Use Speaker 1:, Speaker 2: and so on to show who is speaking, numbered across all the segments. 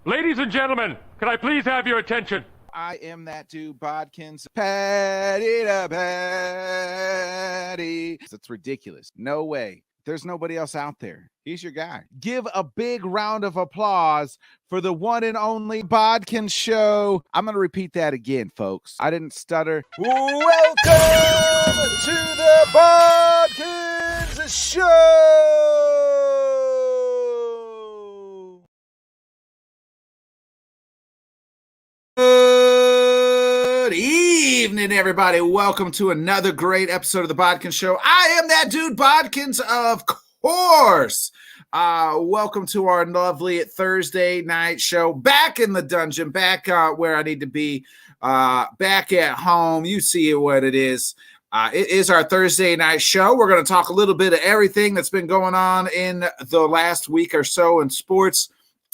Speaker 1: Ladies and gentlemen, can I please have your attention?
Speaker 2: I am that dude, Bodkins. Patty to patty. It's ridiculous. No way. There's nobody else out there. He's your guy. Give a big round of applause for the one and only Bodkin Show. I'm going to repeat that again, folks. I didn't stutter. Welcome to the Bodkins Show. Good evening, everybody. Welcome to another great episode of the Bodkin Show. I am that dude, Bodkins, of course. Welcome to our lovely Thursday night show. Back in the dungeon, back where I need to be, back at home. You see what it is. It is our Thursday night show. We're going to talk a little bit of everything that's been going on in the last week or so in sports.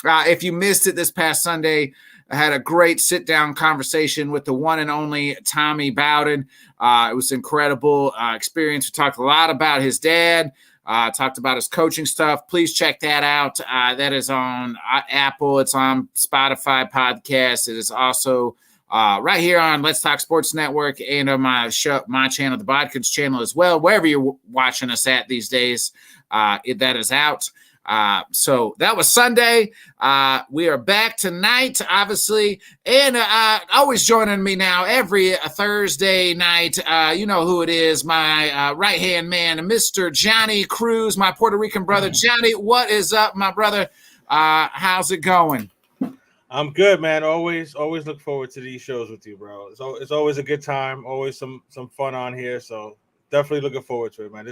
Speaker 2: If you missed it this past Sunday, I had a great sit-down conversation with the one and only Tommy Bowden. It was an incredible experience. We talked a lot about his dad, talked about his coaching stuff. Please check that out. That is on Apple. It's on Spotify podcast. It is also right here on Let's Talk Sports Network and on my channel, the Bodkins channel as well. Wherever you're watching us at these days, that is out. So that was Sunday. We are back tonight, obviously, and always joining me now every Thursday night. You know who it is, my right-hand man, Mr. Johnny Cruz, my Puerto Rican brother. Johnny, what is up, my brother? How's it going?
Speaker 3: I'm good, man. Always look forward to these shows with you, bro. It's always a good time, always some fun on here, so definitely looking forward to it, man.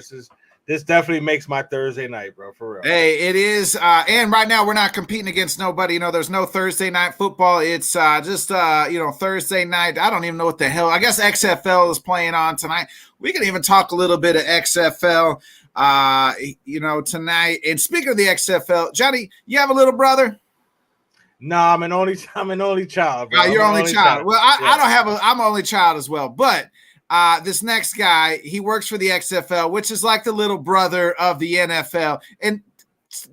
Speaker 3: This definitely makes my Thursday night, bro, for real.
Speaker 2: Hey, it is. And right now we're not competing against nobody. You know, there's no Thursday night football. It's just Thursday night. I don't even know what the hell. I guess XFL is playing on tonight. We can even talk a little bit of XFL, tonight. And speaking of the XFL, Johnny, you have a little brother?
Speaker 3: No, I'm an only child, bro.
Speaker 2: You're only child. Well, I don't have I'm an only child as well, but this next guy, he works for the XFL, which is like the little brother of the NFL. And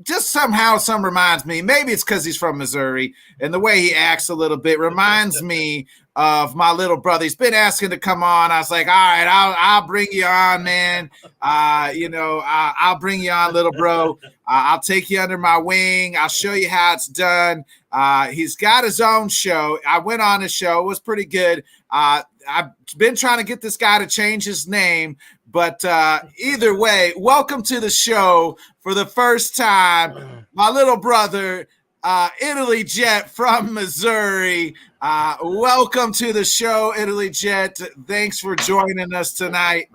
Speaker 2: just somehow reminds me, maybe it's because he's from Missouri and the way he acts a little bit reminds me of my little brother. He's been asking to come on. I was like, all right, I'll bring you on, man. I'll bring you on, little bro. I'll take you under my wing. I'll show you how it's done. He's got his own show. I went on his show. It was pretty good. I've been trying to get this guy to change his name, but either way, welcome to the show for the first time, my little brother, Italy Jet from Missouri. Welcome to the show, Italy Jet. Thanks for joining us tonight.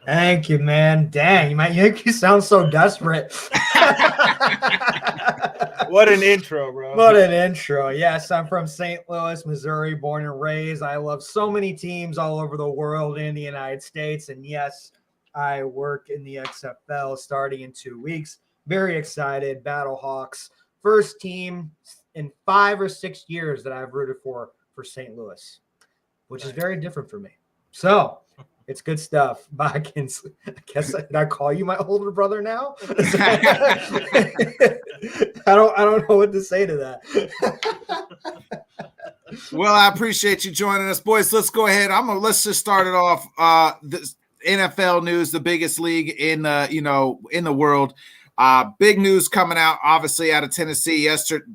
Speaker 4: Thank you, man. Dang, you make you sound so desperate.
Speaker 3: What an intro, bro.
Speaker 4: What an intro. Yes, I'm from St. Louis, Missouri, born and raised. I love so many teams all over the world and in the United States. And yes, I work in the XFL starting in 2 weeks. Very excited. Battlehawks. First team in 5 or 6 years that I've rooted for St. Louis, which is very different for me. So it's good stuff. Bodkins, I guess I call you my older brother now? I don't know what to say to that.
Speaker 2: Well, I appreciate you joining us, boys. Let's go ahead. Let's just start it off. This NFL news, the biggest league in the world. Big news coming out, obviously, out of Tennessee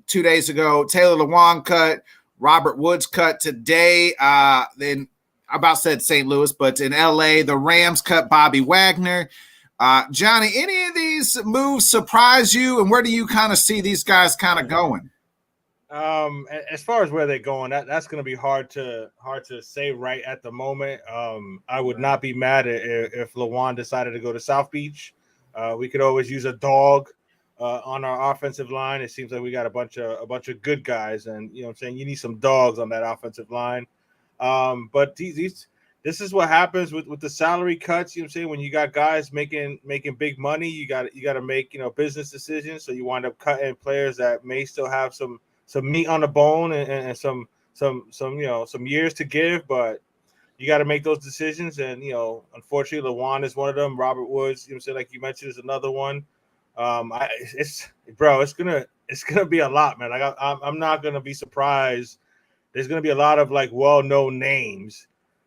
Speaker 2: 2 days ago. Taylor Lewan cut, Robert Woods cut today. Then I about said St. Louis, but in LA, the Rams cut Bobby Wagner. Johnny, any of these moves surprise you, and where do you kind of see these guys kind of going?
Speaker 3: As far as where they're going, that's going to be hard to say right at the moment. I would not be mad if Lewan decided to go to South Beach. We could always use a dog on our offensive line. It seems like we got a bunch of good guys, and you know what I'm saying, you need some dogs on that offensive line. But this is what happens with the salary cuts. You know what I'm saying? When you got guys making big money, you got to make business decisions. So you wind up cutting players that may still have some meat on the bone and some years to give, but you got to make those decisions. And unfortunately, Lewan is one of them. Robert Woods, like you mentioned, is another one. It's it's gonna be a lot, man. Like I'm not gonna be surprised. There's gonna be a lot of like well-known names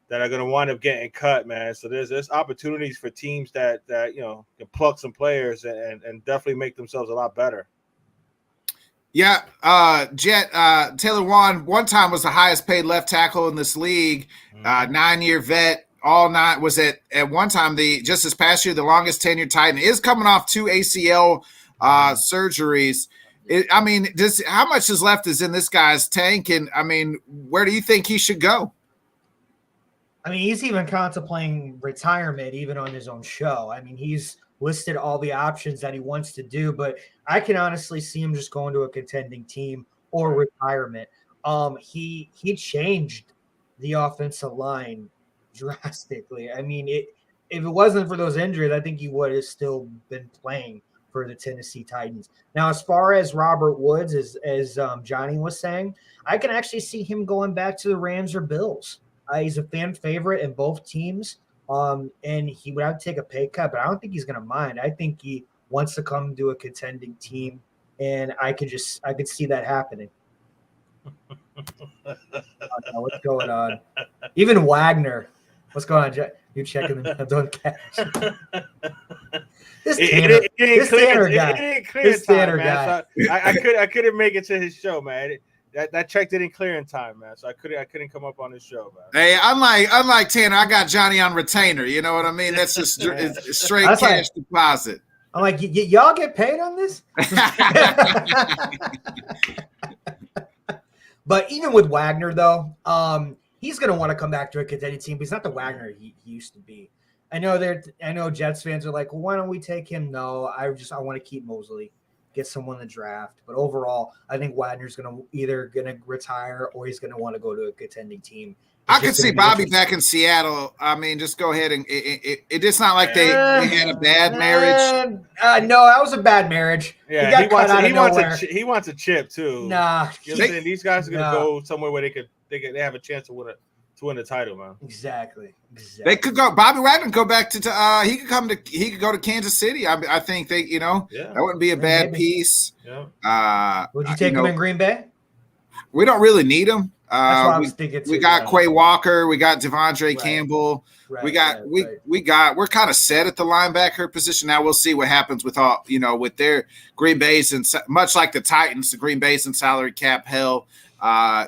Speaker 3: that are gonna wind up getting cut, man. So there's opportunities for teams that can pluck some players and definitely make themselves a lot better.
Speaker 2: Yeah, Jet, Taylor one time was the highest paid left tackle in this league, 9-year vet. All nine was at one time just this past year the longest tenured Titan, is coming off 2 ACL surgeries. How much is left is in this guy's tank, and I mean, where do you think he should go?
Speaker 4: I mean, he's even contemplating retirement, even on his own show. I mean, he's listed all the options that he wants to do, but I can honestly see him just going to a contending team or retirement. He changed the offensive line drastically. I mean, if it wasn't for those injuries, I think he would have still been playing for the Tennessee Titans. Now, as far as Robert Woods, as Johnny was saying, I can actually see him going back to the Rams or Bills. He's a fan favorite in both teams, and he would have to take a pay cut, but I don't think he's going to mind. I think he wants to come to a contending team, and I could see that happening. What's going on? Even Wagner. What's going on, Jack? You checking them? Doing cash. This Tanner guy.
Speaker 3: I couldn't make it to his show, man. That check didn't clear in time, man. So I couldn't come up on his show, man.
Speaker 2: Hey, unlike Tanner, I got Johnny on retainer. You know what I mean? That's just straight cash deposit.
Speaker 4: I'm like, y'all get paid on this? But even with Wagner, though, he's going to want to come back to a contending team, but he's not the Wagner he used to be. I know Jets fans are like, well, why don't we take him? No, I want to keep Mosley, get someone in the draft. But overall, I think Wagner's either going to retire or he's going to want to go to a contending team.
Speaker 2: I could see Bobby back in Seattle. I mean, just go ahead and it's not like they had a bad marriage.
Speaker 4: No, that was a bad marriage.
Speaker 3: Yeah, he wants a chip too.
Speaker 4: Nah,
Speaker 3: these guys are gonna go somewhere where they have a chance to win the title, man.
Speaker 4: Exactly.
Speaker 2: They could go. Bobby Wagner could go back to. He could go to Kansas City. I think that wouldn't be a bad piece.
Speaker 3: Yeah.
Speaker 4: Would you take him in Green Bay?
Speaker 2: We don't really need him.
Speaker 4: That's what I was thinking too.
Speaker 2: We got Quay Walker. We got Devondre Campbell.
Speaker 4: Right,
Speaker 2: we're kind of set at the linebacker position. Now we'll see what happens with with their Green Bay's, and much like the Titans, the Green Bay's in salary cap hell.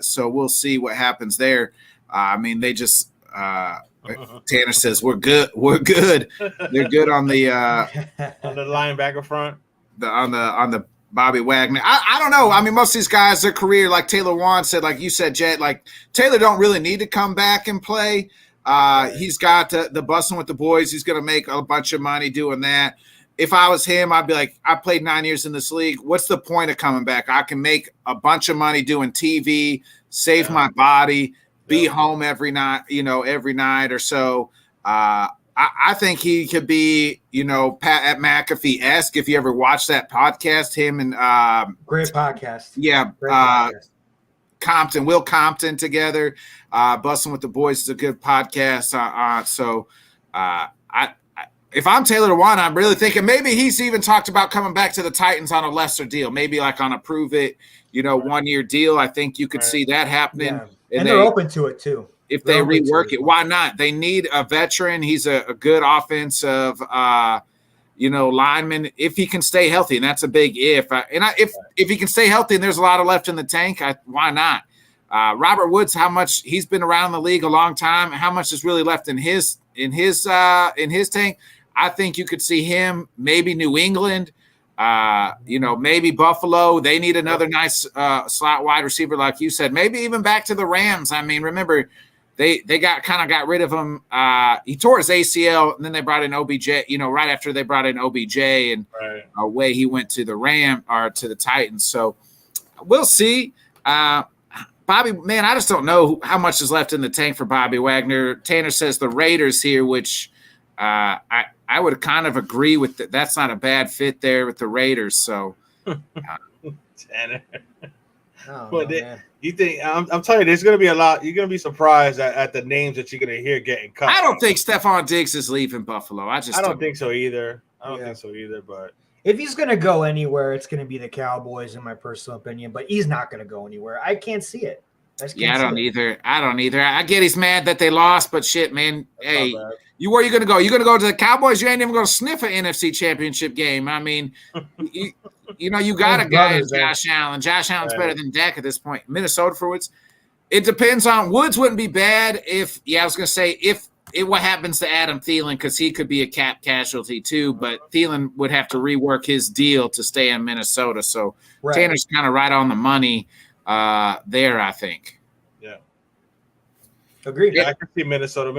Speaker 2: So we'll see what happens there. I mean, they just Tanner says we're good. We're good. They're good on the
Speaker 3: on the linebacker front.
Speaker 2: On the Bobby Wagner. I don't know. I mean, most of these guys, their career, like Taylor Wan said, like you said, Jet, like Taylor don't really need to come back and play. He's got the busting with the boys. He's going to make a bunch of money doing that. If I was him, I'd be like, I played 9 years in this league. What's the point of coming back? I can make a bunch of money doing TV, save my body, be home every night or so. I think he could be, Pat McAfee-esque if you ever watched that podcast, him and
Speaker 4: great podcast.
Speaker 2: Yeah. Will Compton together. Busting with the Boys is a good podcast. If I'm Taylor Dewan, I'm really thinking maybe he's even talked about coming back to the Titans on a lesser deal, maybe like on a prove it, 1 year deal. I think you could see that happening.
Speaker 4: Yeah. And they're open to it too.
Speaker 2: If they rework it, why not? They need a veteran. He's a good offensive, lineman if he can stay healthy, and that's a big if. If he can stay healthy and there's a lot of left in the tank, why not? Robert Woods, how much he's been around the league a long time, how much is really left in his tank? I think you could see him, maybe New England, maybe Buffalo. They need another nice slot wide receiver, like you said. Maybe even back to the Rams. I mean, remember. They got rid of him. He tore his ACL, and then they brought in OBJ. Right after they brought in OBJ, and away he went to the Titans. So we'll see. Bobby, man, I just don't know how much is left in the tank for Bobby Wagner. Tanner says the Raiders here, which I would kind of agree with. That's not a bad fit there with the Raiders. So,
Speaker 3: Tanner. You think I'm telling you, there's going to be a lot. You're going to be surprised at the names that you're going to hear getting cut.
Speaker 2: I don't think Stephon Diggs is leaving Buffalo. I don't
Speaker 3: think so either. But
Speaker 4: If he's going to go anywhere, it's going to be the Cowboys, in my personal opinion. But he's not going to go anywhere. I can't see it.
Speaker 2: I don't either. I get he's mad that they lost, but shit, man. Hey, where are you going to go? You going to go to the Cowboys? You ain't even going to sniff an NFC Championship game. I mean, you got a guy in Josh Allen. Josh Allen's better than Dak at this point. Minnesota for Woods. It depends on Woods. Wouldn't be bad if I was going to say if what happens to Adam Thielen, because he could be a cap casualty too. But Thielen would have to rework his deal to stay in Minnesota. So Tanner's kind of right on the money there, I think.
Speaker 3: Yeah.
Speaker 4: Agreed.
Speaker 3: Yeah, I can see Minnesota.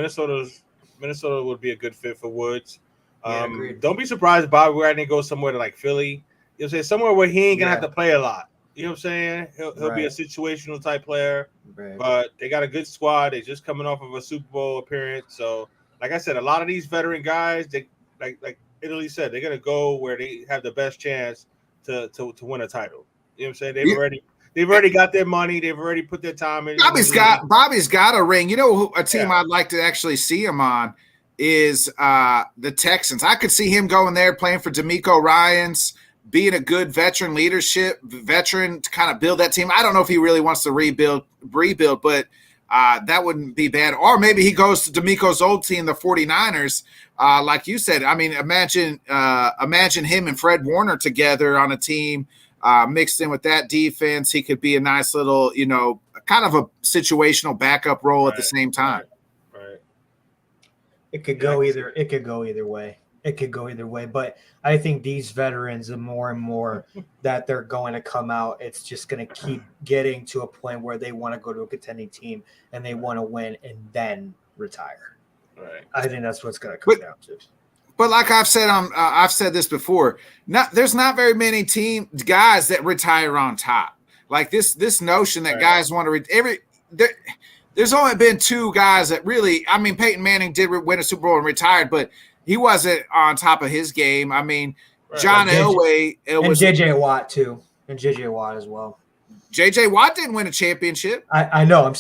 Speaker 3: Minnesota would be a good fit for Woods. Don't be surprised Bobby Wagner goes somewhere to like Philly. You know what I'm saying? Somewhere where he ain't gonna have to play a lot. You know what I'm saying? He'll be a situational type player. Right. But they got a good squad. They're just coming off of a Super Bowl appearance. So, like I said, a lot of these veteran guys, they like Italy said, they're gonna go where they have the best chance to win a title. You know what I'm saying? They've already got their money. They've already put their time in.
Speaker 2: Bobby's got a ring. You know, a team I'd like to actually see him on is the Texans. I could see him going there, playing for DeMeco Ryans, being a good veteran to kind of build that team. I don't know if he really wants to rebuild, but that wouldn't be bad. Or maybe he goes to DeMeco's old team, the 49ers. Like you said, I mean, imagine him and Fred Warner together on a team. Mixed in with that defense, he could be a nice little, kind of a situational backup role at the same time.
Speaker 3: Right.
Speaker 4: It could go either. It could go either way. But I think these veterans, the more and more that they're going to come out, it's just going to keep getting to a point where they want to go to a contending team and they want to win and then retire.
Speaker 3: Right.
Speaker 4: I think that's what's going to come down to.
Speaker 2: But like I've said this before. There's not very many guys that retire on top. Like this notion that guys want to there's only been two guys that really. I mean, Peyton Manning did win a Super Bowl and retired, but he wasn't on top of his game. I mean, John Elway
Speaker 4: and J.J. Watt too, and J.J. Watt as well.
Speaker 2: J.J. Watt didn't win a championship.
Speaker 4: I know. I'm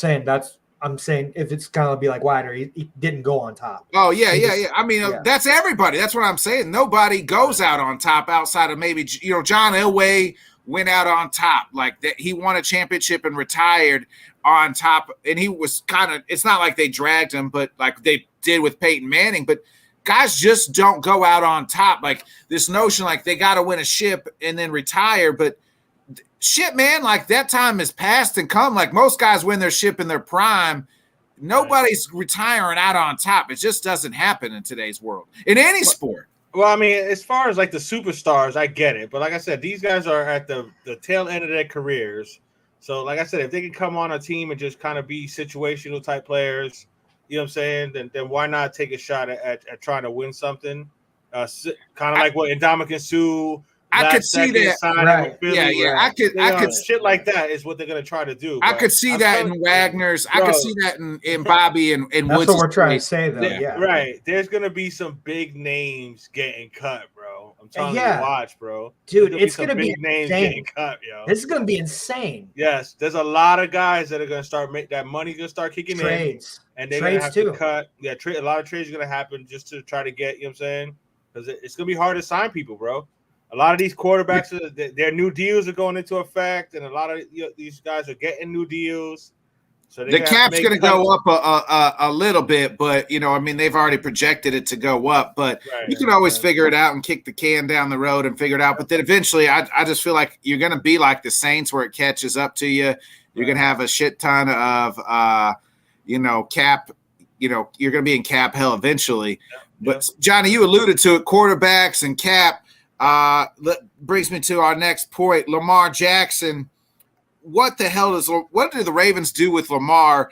Speaker 4: saying if it's kind of be like Wider, he didn't go on top.
Speaker 2: Oh, yeah. I mean, that's everybody. That's what I'm saying. Nobody goes out on top outside of maybe, John Elway went out on top. Like that, he won a championship and retired on top. And he was it's not like they dragged him, but like they did with Peyton Manning. But guys just don't go out on top. Like this notion, like they got to win a ship and then retire. But shit, man, like that time has passed and come. Like most guys win their ship in their prime. Nobody's retiring out on top. It just doesn't happen in today's world in any sport.
Speaker 3: Well, I mean, as far as like the superstars, I get it. But like I said, these guys are at the tail end of their careers. So like I said, if they can come on a team and just kind of be situational type players, you know what I'm saying? Then why not take a shot at trying to win something? Kind of like what Ndamukong Suh.
Speaker 2: I could see that.
Speaker 3: Right.
Speaker 2: Yeah. I could
Speaker 3: shit like that is what they're gonna try to do.
Speaker 2: I could see that in Wagner's. I could see that in Bobby and Woods.
Speaker 4: That's what we're trying to say, though. Yeah.
Speaker 3: Right. There's gonna be some big names getting cut, bro. I'm telling you to watch, bro.
Speaker 4: Dude, it's gonna be
Speaker 3: big names getting cut, yo.
Speaker 4: This is gonna be insane.
Speaker 3: Yes, there's a lot of guys that are gonna start that money's gonna start kicking in, and they're gonna have to cut. Yeah, a lot of trades are gonna happen just to try to get. You know what I'm saying? Because it's gonna be hard to sign people, bro. A lot of these quarterbacks, their new deals are going into effect, and a lot of these guys are getting new deals. So
Speaker 2: the cap's going to go up a little bit, but I mean, they've already projected it to go up. But you can always figure it out and kick the can down the road and figure it out. But then eventually, I just feel like you're going to be like the Saints, where it catches up to you. You're going to have a shit ton of cap. You're going to be in cap hell eventually. But Johnny, you alluded to it: quarterbacks and cap. Brings me to our next point. Lamar Jackson. What do the Ravens do with Lamar?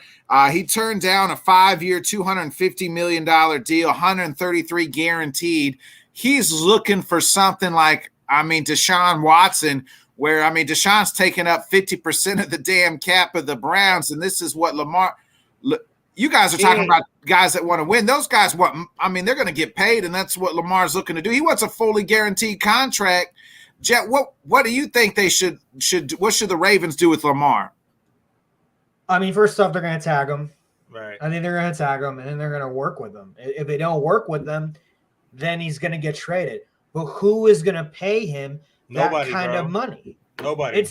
Speaker 2: He turned down a 5-year, $250 million deal, 133 guaranteed. He's looking for something like, Deshaun Watson, where, Deshaun's taking up 50% of the damn cap of the Browns. And this is what Lamar, you guys are talking about guys that want to win. Those guys they're going to get paid, and that's what Lamar's looking to do. He wants a fully guaranteed contract. Jet, what do you think they should what should the Ravens do with Lamar?
Speaker 4: First off, they're going to tag him.
Speaker 3: Right.
Speaker 4: I think they're going to tag him, and then they're going to work with him. If they don't work with them, then he's going to get traded. but who is going to pay him
Speaker 3: Nobody,
Speaker 4: that kind
Speaker 3: bro.
Speaker 4: of money?
Speaker 3: Nobody.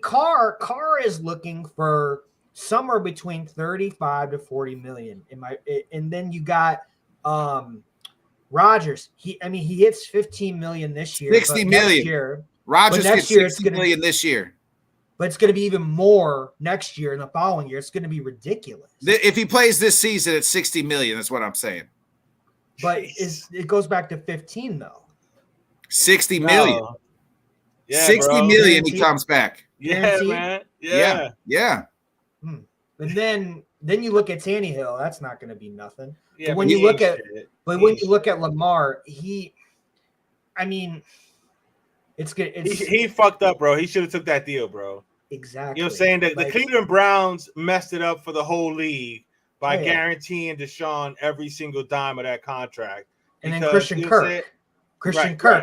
Speaker 4: Carr is looking for somewhere between 35 to 40 million and then you got Rodgers. He hits 15 million this year,
Speaker 2: 60 million.
Speaker 4: next year.
Speaker 2: Rodgers gets 60 million this year.
Speaker 4: But it's going to be even more next year and the following year. It's going to be ridiculous.
Speaker 2: If he plays this season, it's 60 million. That's what I'm saying.
Speaker 4: But it goes back to 15 though.
Speaker 2: 60 million.
Speaker 3: Yeah,
Speaker 2: 60
Speaker 3: bro.
Speaker 2: million. He comes back.
Speaker 3: Yeah,
Speaker 4: Guaranteed?
Speaker 3: man. Yeah.
Speaker 4: And then you look at Tannehill. That's not going to be nothing.
Speaker 3: Yeah,
Speaker 4: but when you look at Lamar, it's good.
Speaker 3: He fucked up, bro. He should have took that deal, bro.
Speaker 4: Exactly.
Speaker 3: You know what I'm saying? The Cleveland Browns messed it up for the whole league by guaranteeing Deshaun every single dime of that contract.
Speaker 4: And then Christian Kirk.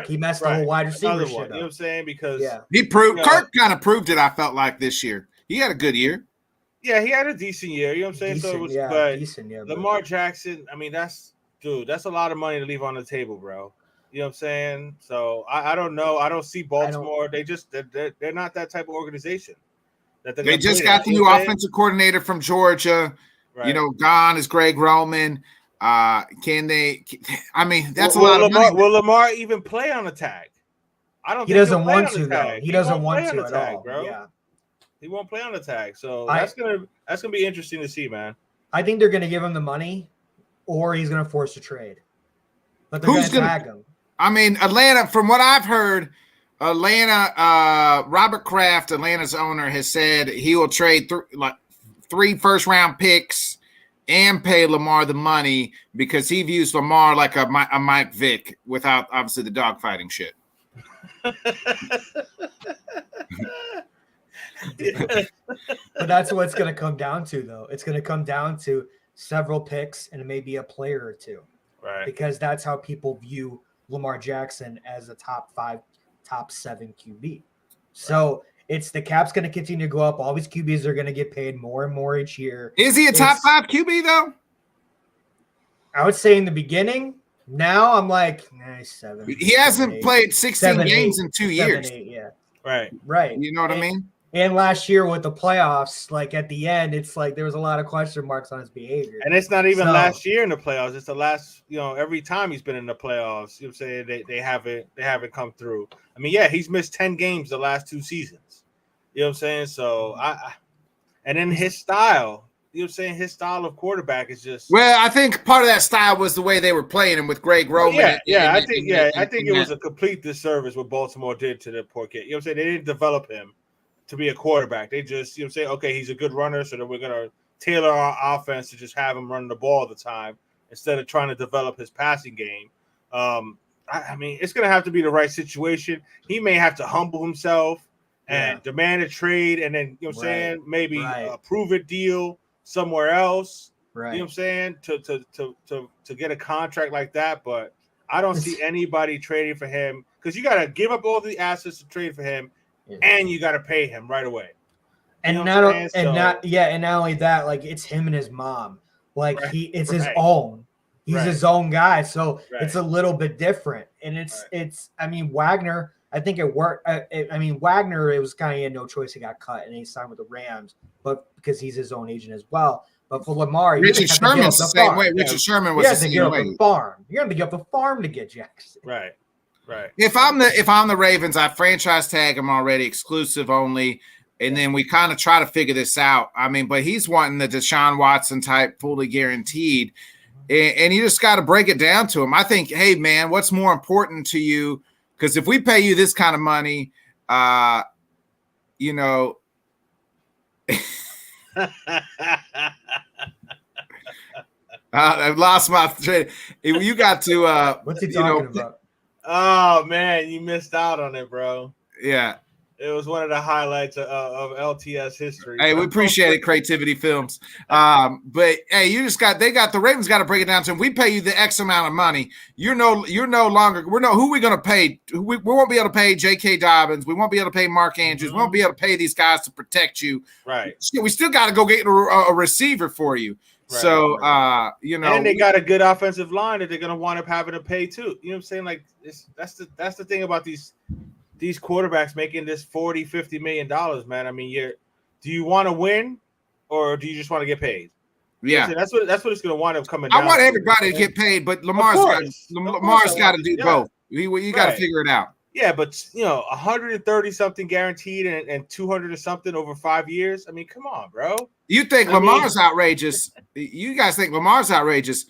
Speaker 4: He messed the whole wide receiver shit up.
Speaker 3: You know what I'm saying? Because
Speaker 2: he proved Kirk kind of proved it, I felt like, this year. He had a good year.
Speaker 3: Yeah, he had a decent year. You know what I'm saying? Decent, Lamar Jackson, that's a lot of money to leave on the table, bro. You know what I'm saying? So I don't know. I don't see Baltimore. They're not that type of organization.
Speaker 2: They just got the new offensive coordinator from Georgia. Right. Gone is Greg Roman. Can they? That's a lot of money.
Speaker 3: Will Lamar even play on a tag? I don't.
Speaker 4: He doesn't want to though. He doesn't want to at all,
Speaker 3: bro.
Speaker 4: Yeah.
Speaker 3: He won't play on the tag, so that's gonna be interesting to see, man.
Speaker 4: I think they're gonna give him the money, or he's gonna force a trade. But they're gonna tag him.
Speaker 2: Atlanta, from what I've heard, Robert Kraft, Atlanta's owner, has said he will trade 3 first-round picks and pay Lamar the money because he views Lamar like a Mike Vick without, obviously, the dogfighting shit.
Speaker 4: But that's what it's going to come down to, though. It's going to come down to several picks and maybe a player or two.
Speaker 3: Right.
Speaker 4: Because that's how people view Lamar Jackson as a top 5, top 7 QB. So it's the cap's going to continue to go up. All these QBs are going to get paid more and more each year.
Speaker 2: Is he a top 5 QB, though?
Speaker 4: I would say in the beginning. Now I'm like, 7.
Speaker 2: He hasn't played 16 games in 2 years.
Speaker 4: 7, 8, yeah.
Speaker 3: Right.
Speaker 2: You know what I mean?
Speaker 4: And last year with the playoffs, like at the end, it's like there was a lot of question marks on his behavior.
Speaker 3: And it's not even last year in the playoffs. It's the last, every time he's been in the playoffs, you know what I'm saying, they haven't come through. He's missed 10 games the last 2 seasons. You know what I'm saying? So and then his style, you know what I'm saying, his style of quarterback is just.
Speaker 2: Well, I think part of that style was the way they were playing him with Greg Roman.
Speaker 3: I think it was a complete disservice what Baltimore did to the poor kid. You know what I'm saying? They didn't develop him to be a quarterback. They just, say, okay, he's a good runner, so then we're going to tailor our offense to just have him run the ball all the time instead of trying to develop his passing game. It's going to have to be the right situation. He may have to humble himself and demand a trade and then, you know what I'm saying, maybe a prove-it deal somewhere else.
Speaker 4: Right.
Speaker 3: You know what I'm saying? To get a contract like that, but I don't see anybody trading for him because you got to give up all the assets to trade for him. And you got to pay him right away.
Speaker 4: And not only that, like it's him and his mom. Like it's his own. He's his own guy. So it's a little bit different. And it's Wagner, I think it worked. Wagner, it was kind of he had no choice. He got cut and he signed with the Rams, but because he's his own agent as well. But for Lamar,
Speaker 2: Richard Sherman's the same way. Richard Sherman was the same way.
Speaker 4: You're going to give up the farm to get Jackson.
Speaker 3: Right.
Speaker 2: If I'm the Ravens, I franchise tag him already, exclusive only, and then we kind of try to figure this out. But he's wanting the Deshaun Watson type, fully guaranteed, and you just got to break it down to him. I think, hey man, what's more important to you? Because if we pay you this kind of money, I've lost my thread. You got to.
Speaker 4: What's he talking about?
Speaker 3: Oh man, you missed out on it, bro.
Speaker 2: Yeah,
Speaker 3: it was one of the highlights of LTS history.
Speaker 2: Hey, we appreciate it, Creativity Films. But hey, the Ravens got to break it down to them. We pay you the X amount of money. You're no longer. Who are we going to pay? We won't be able to pay J.K. Dobbins. We won't be able to pay Mark Andrews. We won't be able to pay these guys to protect you.
Speaker 3: Right.
Speaker 2: We still got to go get a receiver for you. So,
Speaker 3: and they got a good offensive line that they're going to wind up having to pay too. You know what I'm saying? Like that's the thing about these quarterbacks making this $40-50 million, man. I mean, do you want to win or do you just want to get paid?
Speaker 2: Yeah,
Speaker 3: that's what it's going to wind up coming down.
Speaker 2: I want everybody to get paid, but Lamar's got to do both. You got to figure it out.
Speaker 3: Yeah, but 130 something guaranteed and 200 or something over 5 years. I mean, come on, bro.
Speaker 2: You think Lamar's outrageous? You guys think Lamar's outrageous?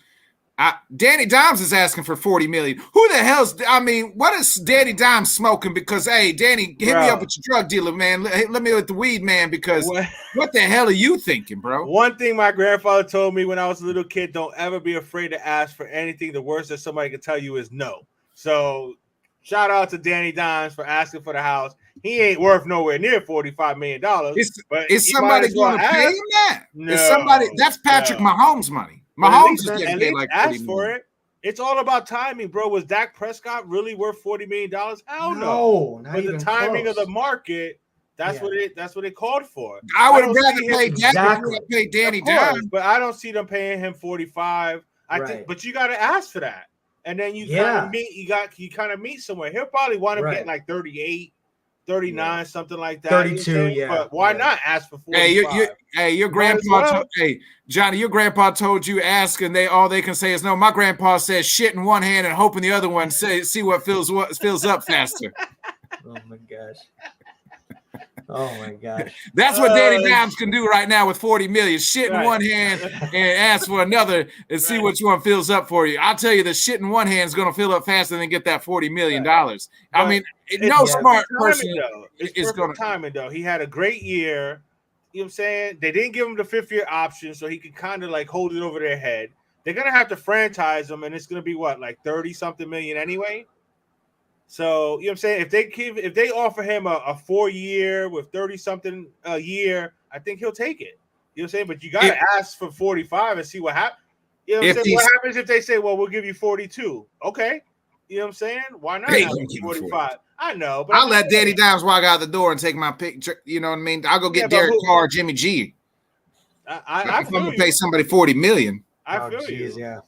Speaker 2: Danny Dimes is asking for $40 million. Who the hell's? I mean, what is Danny Dimes smoking? Because hey, Danny, hit me up with your drug dealer, man. Let me with the weed, man. Because what the hell are you thinking, bro?
Speaker 3: One thing my grandfather told me when I was a little kid: don't ever be afraid to ask for anything. The worst that somebody can tell you is no. So, shout out to Danny Dimes for asking for the house. He ain't worth nowhere near $45 million.
Speaker 2: Is somebody going to pay him that? No, is somebody? That's Patrick Mahomes' money. Mahomes is getting paid like $40 million.
Speaker 3: It's all about timing, bro. Was Dak Prescott really worth $40 million? Hell
Speaker 4: no.
Speaker 3: But the timing of the market, that's what it called for.
Speaker 2: I would have rather paid Dak than pay Danny Dimes.
Speaker 3: But I don't see them paying him 45. I think, but you got to ask for that, and then you kind of meet. You kind of meet somewhere. He'll probably want to get like 38. 39, something like that.
Speaker 4: 32,
Speaker 3: But why not ask for 45?
Speaker 2: Your grandpa. Johnny, your grandpa told you ask, and all they can say is no. My grandpa says shit in one hand and hope in the other one. See what fills up faster.
Speaker 4: Oh my gosh. Oh my gosh.
Speaker 2: That's what Danny Dimes can do right now with $40 million. Shit in one hand and ask for another and see which one fills up for you. I'll tell you, the shit in one hand is going to fill up faster than get that $40 million. I mean, no smart person
Speaker 3: is going to timing though. He had a great year. You know what I'm saying? They didn't give him the 5th-year option, so he could kind of like hold it over their head. They're gonna have to franchise him, and it's gonna be what, like 30-something million anyway. So, you know what I'm saying? If they offer him a 4-year with 30-something a year, I think he'll take it. You know what I'm saying? But you got to ask for 45 and see what happens. You know what I'm saying? What happens if they say, well, we'll give you 42? Okay. You know what I'm saying? Why not 45? I know. But
Speaker 2: I'll let Danny Dimes walk out the door and take my pick. You know what I mean? I'll go get Derek Carr, Jimmy G. I'm going to pay somebody $40 million.
Speaker 3: I feel you.
Speaker 4: Yeah.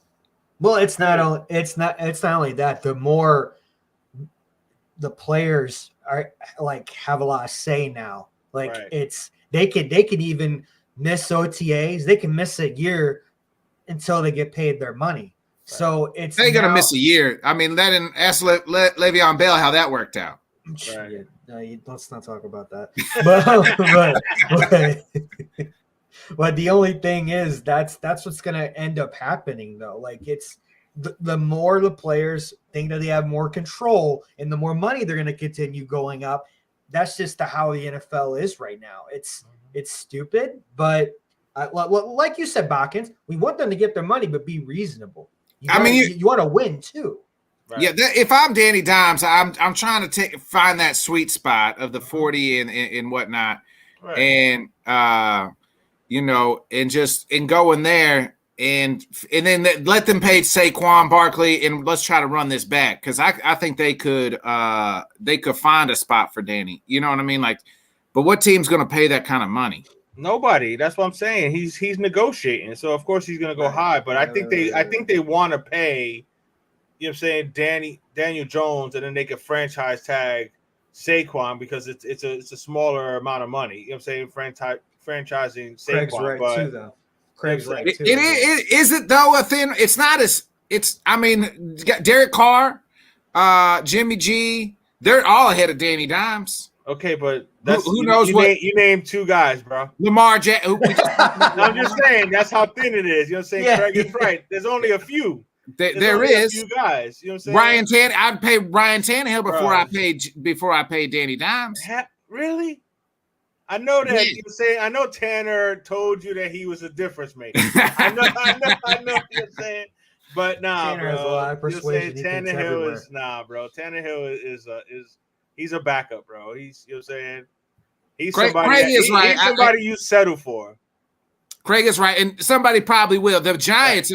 Speaker 4: Well, it's not only that. The more the players are like have a lot of say now. Like they could even miss OTAs. They can miss a year until they get paid their money. Right. So
Speaker 2: they're gonna miss a year. I mean, ask Le'Veon Bell how that worked out.
Speaker 4: Right. Let's not talk about that. But the only thing is that's what's gonna end up happening though. Like it's the more the players think that they have more control and the more money they're going to continue going up. That's just how the NFL is right now. It's stupid, but like you said, Botkins, we want them to get their money, but be reasonable. You want to win too.
Speaker 2: Right? Yeah. If I'm Danny Dimes, I'm trying to find that sweet spot of the 40 and whatnot. Right. And, and go in there. And then let them pay Saquon Barkley, and let's try to run this back because I think they could find a spot for Danny. You know what I mean? Like, but what team's going to pay that kind of money?
Speaker 3: Nobody. That's what I'm saying. He's negotiating, so of course he's going to go high. But I think they want to pay. You know what I'm saying? Daniel Jones, and then they could franchise tag Saquon because it's a smaller amount of money. You know what I'm saying? Franchising Saquon,
Speaker 4: Craig's right too, though. Craig's right too.
Speaker 2: Is it though a thin? It's not as it's. I mean, Derek Carr, Jimmy G, they're all ahead of Danny Dimes.
Speaker 3: Okay, but
Speaker 2: who knows what
Speaker 3: you named 2 guys, bro.
Speaker 2: Lamar Jackson.
Speaker 3: I'm just saying that's how thin it is. You know what I'm saying? Yeah. Craig is right. There's only a few.
Speaker 2: There is
Speaker 3: a few guys. You know what I'm saying?
Speaker 2: Ryan Tannehill. I'd pay Ryan Tannehill before I paid Danny Dimes.
Speaker 3: Really? I know that you say. I know Tanner told you that he was a difference maker. I know you're saying, but nah,
Speaker 4: Tanner has a lot of persuasion.
Speaker 3: Tannehill is bro. Tannehill is he's a backup, bro. He's saying he's somebody. He's somebody you settle for.
Speaker 2: Craig is right, and somebody probably will. The Giants,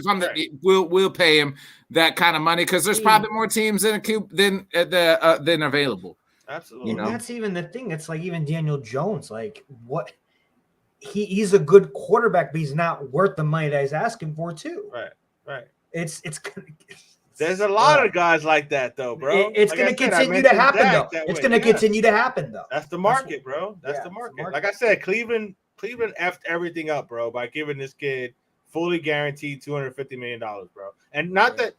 Speaker 2: will pay him that kind of money because there's probably more teams than available.
Speaker 3: Absolutely.
Speaker 4: And that's even the thing. It's like even Daniel Jones, like what he's a good quarterback, but he's not worth the money that he's asking for too.
Speaker 3: Right.
Speaker 4: It's
Speaker 3: There's a lot of guys like that though, bro.
Speaker 4: It's going to continue to happen though. It's going to continue to happen though.
Speaker 3: That's the market, bro. That's the market. Like I said, Cleveland effed everything up, bro, by giving this kid fully guaranteed $250 million, bro. And not that,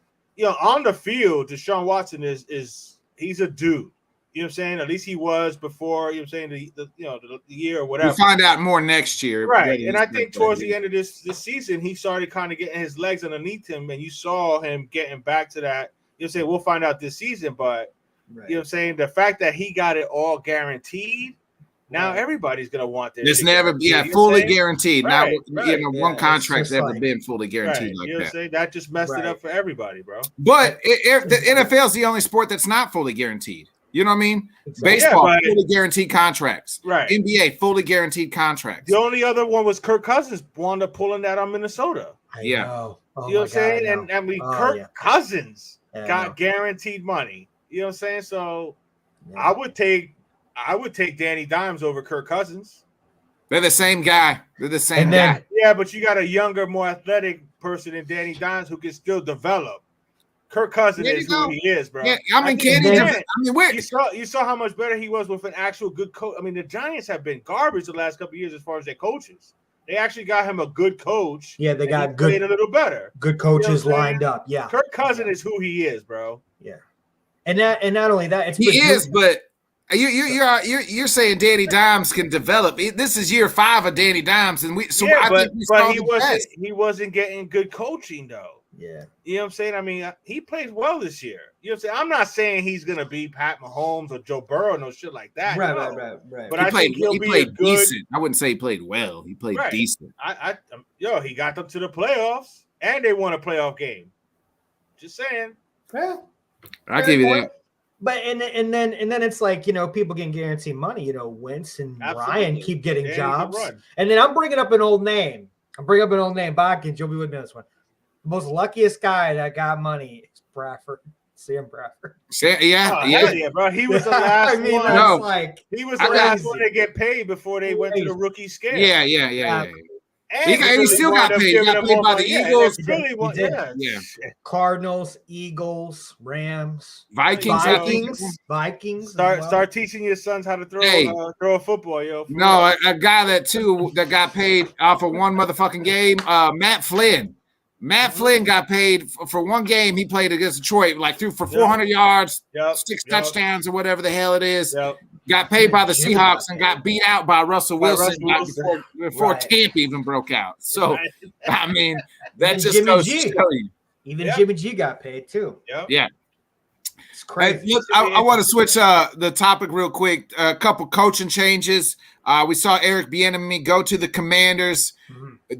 Speaker 3: on the field, Deshaun Watson is he's a dude. You know what I'm saying? At least he was before, you know what I'm saying, the year or whatever.
Speaker 2: We'll find out more next year.
Speaker 3: Right. And I think towards the end of this season, he started kind of getting his legs underneath him, and you saw him getting back to that. You know what I'm saying? We'll find out this season, but you know what I'm saying? The fact that he got it all guaranteed, now everybody's going to want this.
Speaker 2: It's never fully guaranteed.
Speaker 3: Right,
Speaker 2: one contract's ever been fully guaranteed like
Speaker 3: you know what I'm saying? That just messed it up for everybody, bro.
Speaker 2: But the NFL is the only sport that's not fully guaranteed. You know what I mean? Exactly. Baseball, fully guaranteed contracts.
Speaker 3: Right.
Speaker 2: NBA, fully guaranteed contracts.
Speaker 3: The only other one was Kirk Cousins wound up pulling that on Minnesota.
Speaker 4: I know. Oh,
Speaker 3: you know what I'm saying? And Kirk Cousins got guaranteed money. You know what I'm saying? So I would take Danny Dimes over Kirk Cousins.
Speaker 2: They're the same guy. Guy.
Speaker 3: Yeah, but you got a younger, more athletic person than Danny Dimes who can still develop. Kirk Cousins is who he is, bro.
Speaker 2: Yeah,
Speaker 3: you saw how much better he was with an actual good coach. I mean, the Giants have been garbage the last couple of years as far as their coaches. They actually got him a good coach.
Speaker 4: Yeah, they got good,
Speaker 3: played a little better.
Speaker 4: Good coaches lined up. Yeah,
Speaker 3: Kirk Cousins is who he is, bro.
Speaker 4: Yeah, and not only that,
Speaker 2: but you're saying Danny Dimes can develop. This is year 5 of Danny Dimes, and
Speaker 3: he wasn't getting good coaching though.
Speaker 4: Yeah.
Speaker 3: You know what I'm saying? I mean, he played well this year. You know what I'm saying? I'm not saying he's going to be Pat Mahomes or Joe Burrow, no shit like that.
Speaker 4: Right.
Speaker 3: But I think he played
Speaker 2: decent. I wouldn't say he played well. He played decent.
Speaker 3: He got them to the playoffs, and they won a playoff game. Just saying.
Speaker 4: Yeah.
Speaker 2: I'll give you that.
Speaker 4: But and then it's like, people getting guaranteed money. Wentz and Ryan keep getting jobs. And then I'm bringing up an old name. Bodkins, you'll be with me on this one. The most luckiest guy that got money is Sam Bradford.
Speaker 3: Yeah, bro. He was the last one. He was the last one to get paid before they went to the rookie scale.
Speaker 2: Yeah. And he still got paid. He got paid by the Eagles.
Speaker 4: Cardinals, Eagles, Rams,
Speaker 2: Vikings.
Speaker 3: Start teaching your sons how to throw a football, yo.
Speaker 2: No, a guy that got paid off of one motherfucking game. Matt Flynn. Matt Flynn got paid for one game he played against Detroit, threw for 400 yards, 6 touchdowns or whatever the hell it is. Got paid by the Seahawks and got beat out by Russell Wilson before camp even broke out. So, I mean, that just goes to show you.
Speaker 4: Even Jimmy G got paid too.
Speaker 2: Yeah.
Speaker 4: It's crazy.
Speaker 2: I want to switch the topic real quick. A couple coaching changes. We saw Eric Bieniemy go to the Commanders. Mm-hmm.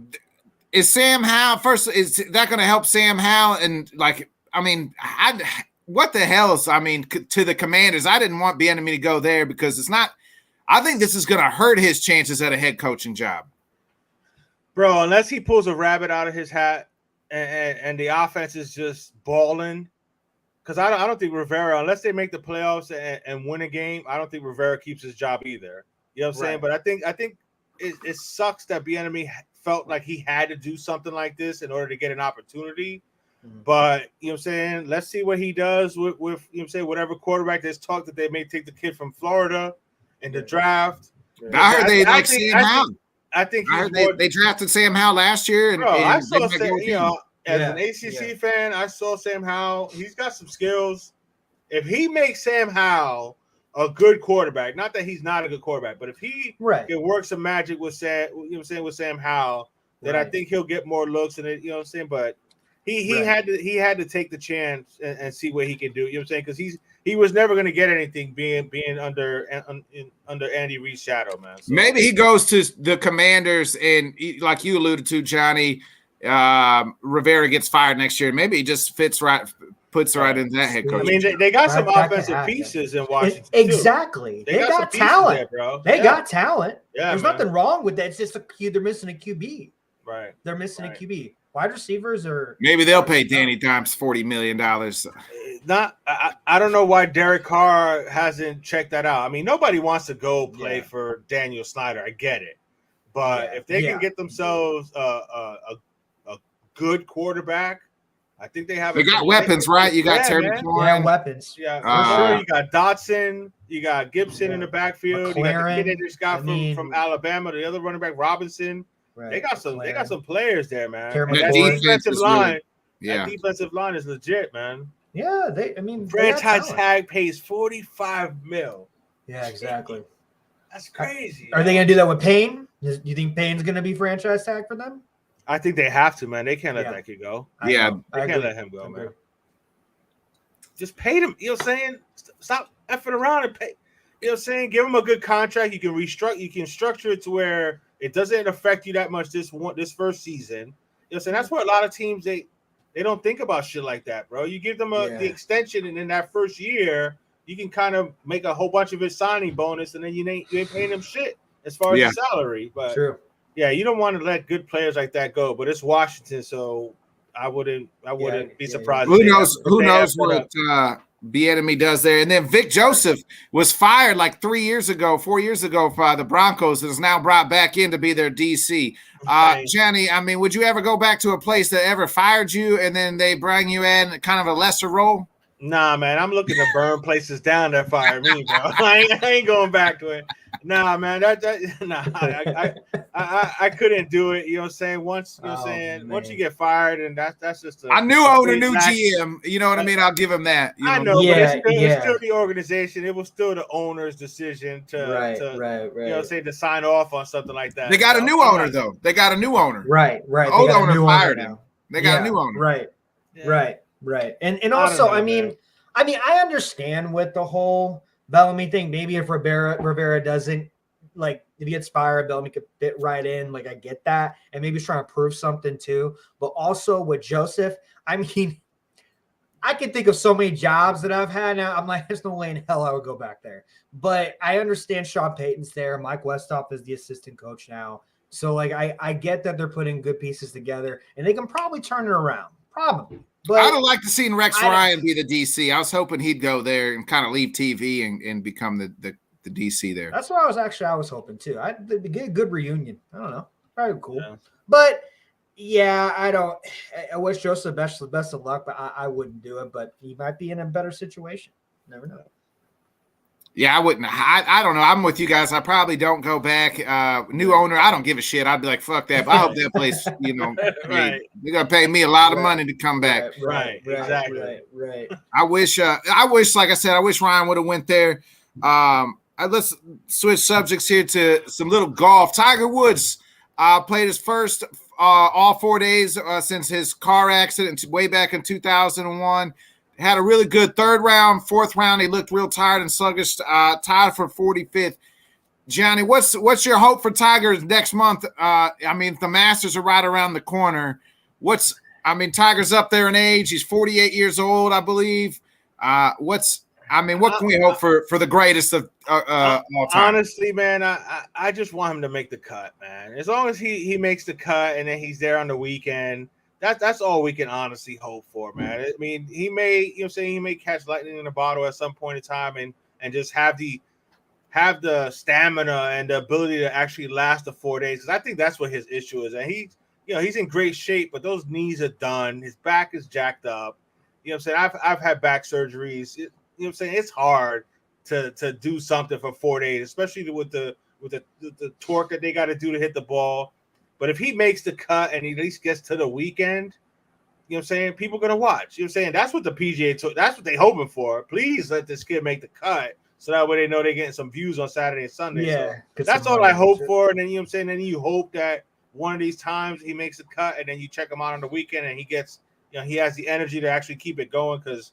Speaker 2: Is Sam Howell is that going to help Sam Howell? And what the hell is, to the Commanders? I didn't want Bieniemy to go there because it's not. I think this is going to hurt his chances at a head coaching job,
Speaker 3: bro. Unless he pulls a rabbit out of his hat and the offense is just balling. Because I don't think Rivera, unless they make the playoffs and win a game, I don't think Rivera keeps his job either. You know what I'm saying? But I think it sucks that Bieniemy felt like he had to do something like this in order to get an opportunity. Mm-hmm. But, you know what I'm saying, let's see what he does with you know what I'm saying, whatever quarterback. There's talk that they may take the kid from Florida in the draft.
Speaker 2: I heard they like Sam Howell.
Speaker 3: I think
Speaker 2: they drafted Sam Howell last year.
Speaker 3: I saw Sam, as an ACC fan, I saw Sam Howell. He's got some skills. If he makes Sam Howell a good quarterback, not that he's not a good quarterback, but if he can work some magic with Sam, you know what I'm saying, with Sam Howell, then I think he'll get more looks in it. You know what I'm saying? But he had to take the chance and see what he can do. You know what I'm saying? Because he was never going to get anything being under Andy Reid's shadow, man. So,
Speaker 2: maybe he goes to the Commanders and, like you alluded to, Johnny, Rivera gets fired next year. Maybe he just puts right into that head coach.
Speaker 3: I mean, they got some offensive pieces in Washington.
Speaker 4: Exactly. They got talent,
Speaker 3: there, bro.
Speaker 4: They got talent.
Speaker 3: Yeah,
Speaker 4: there's nothing wrong with that. It's just they're missing a QB.
Speaker 3: Right.
Speaker 4: They're missing a QB. Wide receivers are.
Speaker 2: Maybe they'll pay Danny Dimes $40 million.
Speaker 3: I don't know why Derek Carr hasn't checked that out. I mean, nobody wants to go play for Daniel Snyder. I get it. But if they can get themselves a good quarterback, I think they have.
Speaker 2: They got weapons, right? You got Terry McLaurin.
Speaker 4: Yeah, weapons.
Speaker 3: Yeah, for sure. You got Dotson. You got Gibson in the backfield.
Speaker 4: McLaren,
Speaker 3: you got the kid they just got from Alabama. The other running back, Robinson. Right. They got some players there, man.
Speaker 2: That defensive line.
Speaker 3: That defensive line is legit, man.
Speaker 4: Yeah,
Speaker 3: franchise tag pays $45 million.
Speaker 4: Yeah, exactly.
Speaker 3: That's crazy.
Speaker 4: Are they gonna do that with Payne? Do you think Payne's gonna be franchise tag for them?
Speaker 3: I think they have to, man. They can't let that kid go.
Speaker 2: They
Speaker 3: can't let him go, man. Just pay him. You know what I'm saying? Stop effing around and pay. You know what I'm saying? Give him a good contract. You can restructure. You can structure it to where it doesn't affect you that much this first season. You know what I'm saying? That's where a lot of teams they don't think about shit like that, bro. You give them the extension, and in that first year, you can kind of make a whole bunch of his signing bonus, and then you ain't paying them shit as far as the salary. But
Speaker 4: true.
Speaker 3: Yeah, you don't want to let good players like that go, but it's Washington, so I wouldn't be surprised.
Speaker 2: Who knows what Bieniemy does there? And then Vic Joseph was fired like 4 years ago by the Broncos, and is now brought back in to be their DC. Johnny, I mean, would you ever go back to a place that ever fired you, and then they bring you in kind of a lesser role?
Speaker 3: Nah, man, I'm looking to burn places down that fired me, bro. I ain't going back to it. Nah, man, I couldn't do it. You know what I'm saying? Once you get fired, and that's just a
Speaker 2: new owner, new GM. You know what I mean? I'll give him that.
Speaker 3: I know, but it's still the organization. It was still the owner's decision to you know what I'm saying, to sign off on something like that.
Speaker 2: They got a new owner though. They got a new owner.
Speaker 4: Right.
Speaker 2: The old owner fired him. They got a new owner.
Speaker 4: Right. And also, I mean, I understand with the whole Bellamy thing. Maybe if Rivera doesn't, like, if he gets fired, Bellamy could fit right in. Like, I get that. And maybe he's trying to prove something too. But also with Joseph, I mean, I can think of so many jobs that I've had now. I'm like, there's no way in hell I would go back there. But I understand Sean Payton's there. Mike Westhoff is the assistant coach now. So, like, I get that they're putting good pieces together. And they can probably turn it around. Probably. But
Speaker 2: I'd have liked to see Rex Ryan be the DC. I was hoping he'd go there and kind of leave TV and become the DC there.
Speaker 4: That's what I was hoping too. I'd get a good reunion. I don't know. Probably cool.
Speaker 3: Yeah.
Speaker 4: But yeah, I wish Joseph best of luck, but I wouldn't do it. But he might be in a better situation. Never know.
Speaker 2: Yeah, I wouldn't. I don't know. I'm with you guys. I probably don't go back. New owner, I don't give a shit. I'd be like, fuck that. But I hope that place, you know, they're gonna pay me a lot of money to come back.
Speaker 3: Right. Exactly.
Speaker 4: Right.
Speaker 2: I wish, like I said, I wish Ryan would have went there. Let's switch subjects here to some little golf. Tiger Woods played his first all 4 days since his car accident way back in 2001. Had a really good third round, fourth round. He looked real tired and sluggish, tied for 45th. Johnny, what's your hope for Tiger next month? I mean, the Masters are right around the corner. Tiger's up there in age. He's 48 years old, I believe. What can we hope for the greatest of all time?
Speaker 3: Honestly, man, I just want him to make the cut, man. As long as he makes the cut and then he's there on the weekend, that's all we can honestly hope for, man. I mean, he may, he may catch lightning in a bottle at some point in time and just have the stamina and the ability to actually last the 4 days. Because I think that's what his issue is. And he's in great shape, but those knees are done. His back is jacked up. You know what I'm saying? I've had back surgeries. You know what I'm saying? It's hard to do something for 4 days, especially with the torque that they got to do to hit the ball. But if he makes the cut and he at least gets to the weekend, you know what I'm saying, people are going to watch. You know what I'm saying? That's what the PGA took. That's what they're hoping for. Please let this kid make the cut so that way they know they're getting some views on Saturday and Sunday.
Speaker 4: Yeah.
Speaker 3: So that's all I hope for. And then, you know what I'm saying, then you hope that one of these times he makes a cut and then you check him out on the weekend and he gets, he has the energy to actually keep it going because,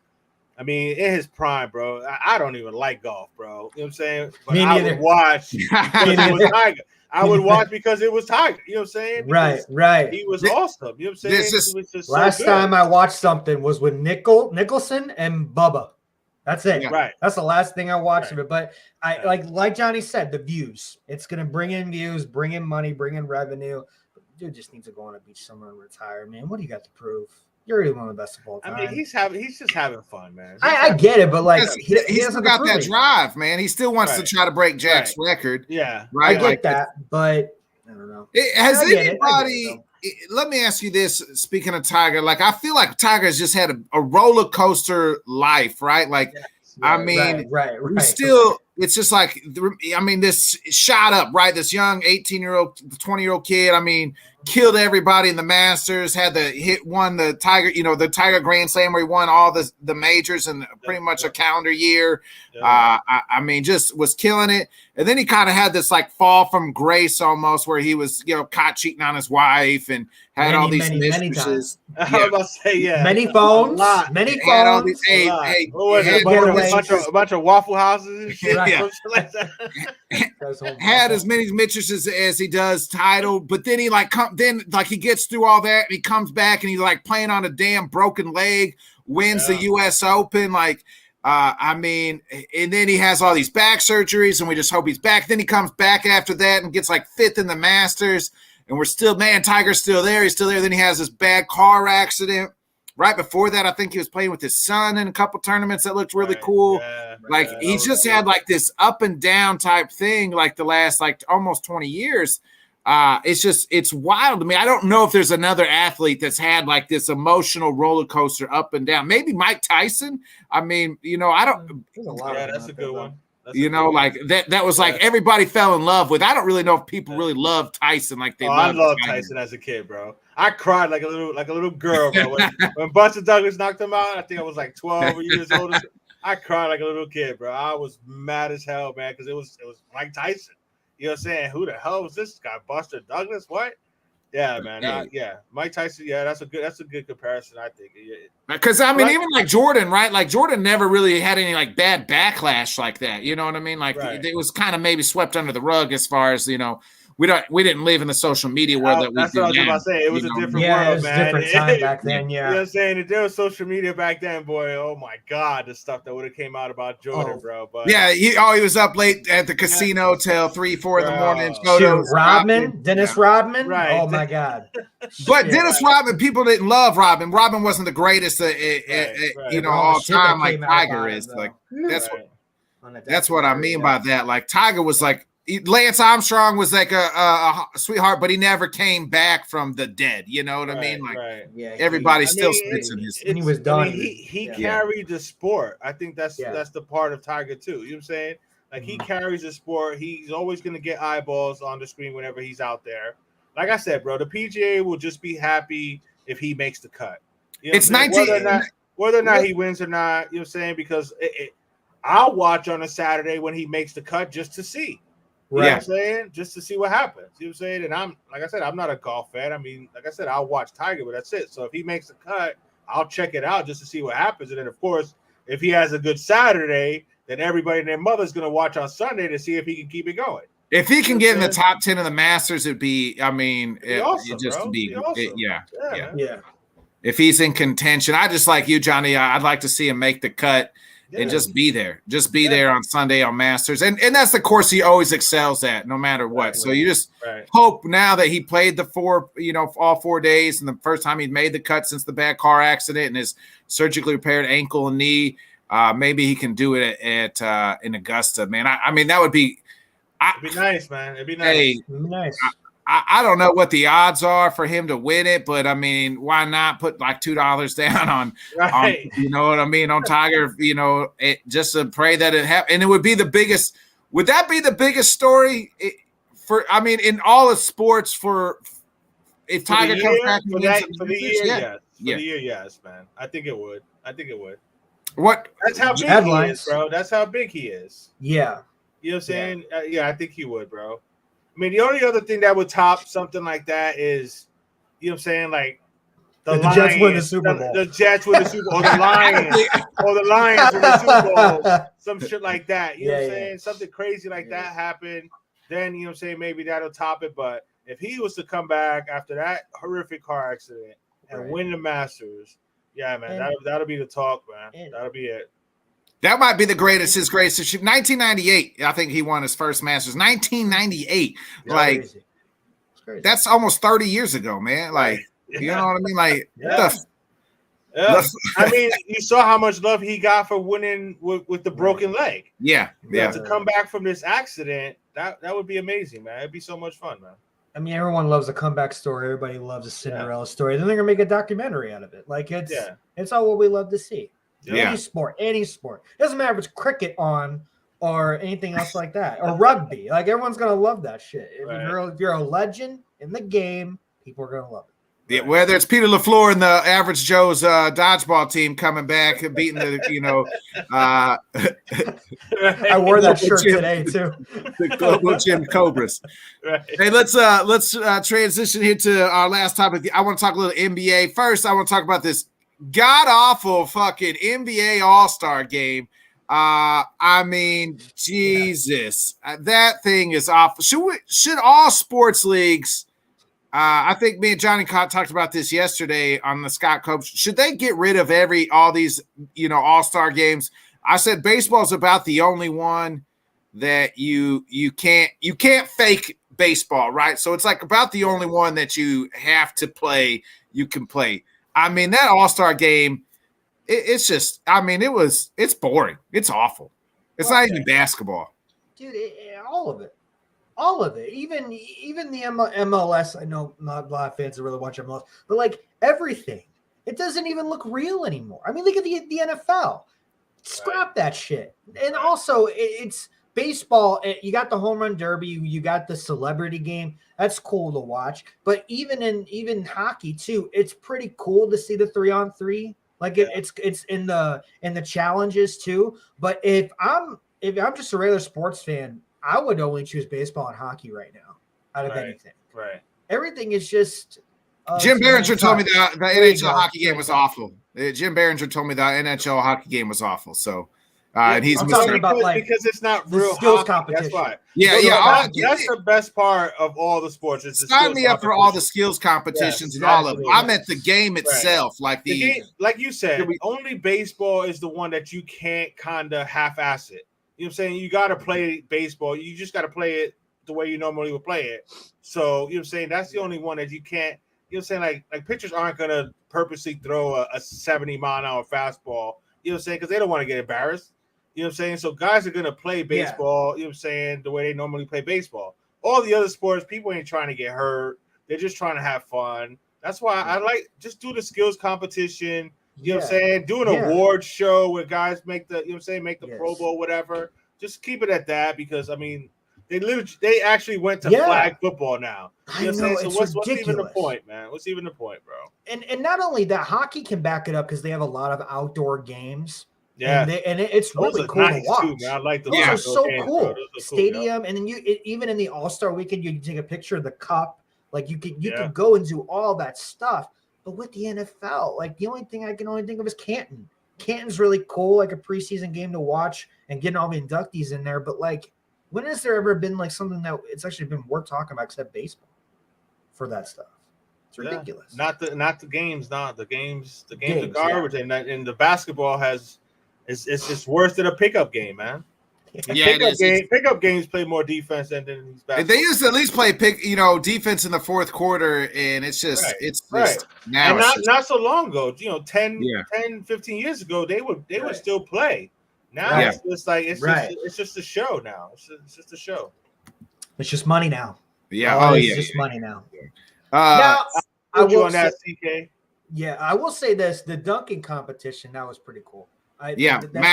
Speaker 3: I mean, in his prime, bro, I don't even like golf, bro. You know what I'm saying? But I would watch because it was Tiger. I would watch because it was Tiger. You know what I'm saying? Because
Speaker 4: right.
Speaker 3: He was awesome. You know what I'm saying? It was just
Speaker 4: last time I watched something was with Nicholson and Bubba. That's it.
Speaker 3: Yeah. Right.
Speaker 4: That's the last thing I watched of it. But I like Johnny said, the views. It's gonna bring in views, bring in money, bring in revenue. But dude just needs to go on a beach somewhere and retire, man. What do you got to prove? You're already one of the best of all time.
Speaker 3: I mean, he's just having fun, man.
Speaker 4: I get it, but like
Speaker 2: he still got that drive, man. He still wants to try to break Jack's record.
Speaker 3: Yeah,
Speaker 4: I get that, but I don't know.
Speaker 2: Has
Speaker 4: I get
Speaker 2: anybody?
Speaker 4: it,
Speaker 2: let me ask you this. Speaking of Tiger, like I feel like Tiger's just had a roller coaster life, right? Like, I mean,
Speaker 4: right.
Speaker 2: Still, it's just like, I mean, this shot up, right? This young 18-year-old, 20-year-old kid. I mean, killed everybody in the Masters. Won the Tiger, the Tiger Grand Slam where he won all the majors in pretty much a calendar year.
Speaker 3: Yeah.
Speaker 2: I mean, just was killing it. And then he kind of had this like fall from grace almost, where he was, caught cheating on his wife and had all these mistresses.
Speaker 3: I was about to say, yeah,
Speaker 4: many phones, many
Speaker 2: Had all
Speaker 4: phones.
Speaker 2: these,
Speaker 3: what was it? A bunch of Waffle Houses and shit.
Speaker 2: Yeah.
Speaker 3: Like that.
Speaker 2: Had as many mistresses as he does title, but then he he gets through all that and he comes back and he's like playing on a damn broken leg, wins the US Open, I mean, and then he has all these back surgeries and we just hope he's back. Then he comes back after that and gets like 5th in the Masters, and we're still, Tiger's still there. He's still there. Then he has this bad car accident. Right before that, I think he was playing with his son in a couple tournaments that looked really cool. He's just had like this up and down type thing like the last almost 20 years. It's wild to me. I don't know if there's another athlete that's had like this emotional roller coaster up and down. Maybe Mike Tyson. I mean, I don't.
Speaker 3: Yeah, that's a good one.
Speaker 2: That was like everybody fell in love with. I don't really know if people really love Tyson like they.
Speaker 3: I loved Tyson as a kid, bro. I cried like a little girl, bro. When Buster Douglas knocked him out, I think I was like 12 years old. I cried like a little kid, bro. I was mad as hell, man, because it was Mike Tyson. You know what I'm saying? Who the hell was this guy? Buster Douglas? What? Yeah, man. Mike Tyson. Yeah, that's a good comparison, I think.
Speaker 2: Because I mean, even like Jordan, right? Like Jordan never really had any like bad backlash like that. You know what I mean? Like it was kind of maybe swept under the rug as far as we didn't live in the social media world that we
Speaker 3: that's what I was about to say. It was a different world,
Speaker 4: it was
Speaker 3: man.
Speaker 4: A different time back then.
Speaker 3: You know what I'm saying? If there was social media back then, boy, oh my God, the stuff that would have came out about Jordan, bro. But
Speaker 2: he was up late at the casino till 3-4 in the morning.
Speaker 4: Dennis Rodman.
Speaker 3: Right.
Speaker 4: Oh my God.
Speaker 2: But Dennis Rodman, people didn't love Rodman. Rodman wasn't the greatest, all time like Tiger is. That's what I mean by that. Like Tiger was like. Lance Armstrong was like a sweetheart, but he never came back from the dead. You know what I mean? Like everybody still spits in his.
Speaker 4: He was done.
Speaker 3: He carried the sport. I think that's the part of Tiger too. You know what I'm saying? Like he carries the sport. He's always going to get eyeballs on the screen whenever he's out there. Like I said, bro, the PGA will just be happy if he makes the cut. You know
Speaker 2: it's 19.
Speaker 3: Whether or not he wins or not. You know what I'm saying? Because I'll watch on a Saturday when he makes the cut just to see. You know what I'm saying? Just to see what happens. You know what I'm saying? And I'm not a golf fan. I mean, like I said, I'll watch Tiger, but that's it. So if he makes the cut, I'll check it out just to see what happens. And then, of course, if he has a good Saturday, then everybody and their mother's going to watch on Sunday to see if he can keep it going.
Speaker 2: If he can get in the top 10 of the Masters, it'd be, If he's in contention, I just like you, Johnny. I'd like to see him make the cut. And just be there. Just be there on Sunday on Masters. And that's the course he always excels at, no matter what. So you just hope now that he played all 4 days, and the first time he'd made the cut since the bad car accident and his surgically repaired ankle and knee, maybe he can do it at in Augusta, man. I mean, that would be
Speaker 3: it'd be nice, man. It'd be nice.
Speaker 4: Nice.
Speaker 2: I don't know what the odds are for him to win it, but I mean, why not put like $2 down on you know what I mean, on Tiger, just to pray that it happens. And it would be the biggest. Would that be the biggest story in all of sports if Tiger comes back
Speaker 3: for the year? Yes, man. I think it would.
Speaker 2: What?
Speaker 3: That's how big he is, bro. That's how big he is.
Speaker 4: Yeah.
Speaker 3: You know what I'm saying? I think he would, bro. I mean, the only other thing that would top something like that is, you know what I'm saying, like the
Speaker 4: Jets win the Super Bowl.
Speaker 3: The Jets win the Super Bowl, or the Lions, win the Super Bowl, some shit like that. You know what I'm saying? Something crazy like that happened, then, you know what I'm saying, maybe that'll top it. But if he was to come back after that horrific car accident and win the Masters, man, that'll be the talk, man. That'll be it.
Speaker 2: That might be his greatest achievement. 1998, I think he won his first Masters. 1998, that's almost 30 years ago, man. Like, you know what I mean? Like,
Speaker 3: I mean, you saw how much love he got for winning with the broken leg.
Speaker 2: Yeah.
Speaker 3: To come back from this accident, that would be amazing, man. It'd be so much fun, man.
Speaker 4: I mean, everyone loves a comeback story. Everybody loves a Cinderella story. Then they're gonna make a documentary out of it. Like it's all what we love to see.
Speaker 2: Yeah.
Speaker 4: Any sport. Doesn't matter if it's cricket on or anything else like that, or rugby. Like everyone's gonna love that shit. If you're a legend in the game, people are gonna love it.
Speaker 2: Yeah, whether it's Peter LaFleur and the Average Joe's dodgeball team coming back and beating the,
Speaker 4: I wore that shirt today too.
Speaker 2: The global Jim Cobras.
Speaker 3: Right.
Speaker 2: Hey, let's transition here to our last topic. I want to talk a little NBA. First, I want to talk about this god awful fucking NBA All-Star game. I mean, Jesus, that thing is awful. Should all sports leagues? I think me and Johnny talked about this yesterday on the Scott Copes. Should they get rid of all these, All-Star games? I said baseball's about the only one that you can't fake baseball, right? So it's like about the only one that you have to play, you can play. I mean, that All-Star game, it's just, I mean, it's boring. It's awful. It's not even basketball.
Speaker 4: Dude, all of it. All of it, even the MLS. I know not a lot of fans that really watch MLS, but like everything, it doesn't even look real anymore. I mean, look at the NFL. Scrap that shit. And also, it's baseball. You got the home run derby. You got the celebrity game. That's cool to watch. But even hockey too, it's pretty cool to see the 3-on-3. Like it's in the challenges too. But if I'm just a regular sports fan, I would only choose baseball and hockey right now out of anything.
Speaker 3: Right.
Speaker 4: Everything is just.
Speaker 2: Jim Behringer told me that the NHL hockey game was awful. Jim Behringer told me the NHL hockey game was awful. So, and he's
Speaker 4: talking about
Speaker 3: because it's not real
Speaker 4: skills
Speaker 3: hockey.
Speaker 4: competition.
Speaker 3: That's why.
Speaker 2: That's
Speaker 3: the best part of all the sports. Is the
Speaker 2: sign me up for all the skills competitions and all of them. I meant the game itself, like
Speaker 3: the game, like you said. Only baseball is the one that you can't kind of half-ass it. You know what I'm saying? You got to play baseball. You just got to play it the way you normally would play it. So, you know what I'm saying? That's the only one that you can't, you know what I'm saying? Like pitchers aren't going to purposely throw a 70-mile-an-hour fastball, you know what I'm saying? Because they don't want to get embarrassed. You know what I'm saying? So guys are going to play baseball, you know what I'm saying, the way they normally play baseball. All the other sports, people ain't trying to get hurt. They're just trying to have fun. That's why I like just do the skills competition. You know what I'm saying? Do an award show where guys make the, you know what I'm saying, make the Pro Bowl, whatever. Just keep it at that because, I mean, they actually went to flag football now. You know what I'm saying? So what's even the point, man? What's even the point, bro?
Speaker 4: And not only that, hockey can back it up because they have a lot of outdoor games.
Speaker 3: Yeah.
Speaker 4: And it's really cool to watch.
Speaker 3: Too, man. I like
Speaker 4: those are so cool. Stadium,
Speaker 3: cool,
Speaker 4: and then even in the All-Star weekend, you can take a picture of the cup. Like you could go and do all that stuff. But with the NFL, like the only thing I can think of is Canton. Canton's really cool, like a preseason game to watch and getting all the inductees in there. But like, when has there ever been like something that it's actually been worth talking about except baseball for that stuff? It's ridiculous.
Speaker 3: Not the games. Not the games. The games are garbage, and the basketball it's worse than a pickup game, man. Pickup games play more defense than these basketball.
Speaker 2: They used to at least play defense in the fourth quarter, and it's just now.
Speaker 3: And not so long ago, 10, 15 years ago, they would still play. Now it's just like it's just a show now. It's just a show.
Speaker 4: It's just money now.
Speaker 2: Yeah.
Speaker 4: It's just money now.
Speaker 3: Now I will on that, CK.
Speaker 4: Yeah, I will say this: the dunking competition that was pretty cool.
Speaker 2: Mac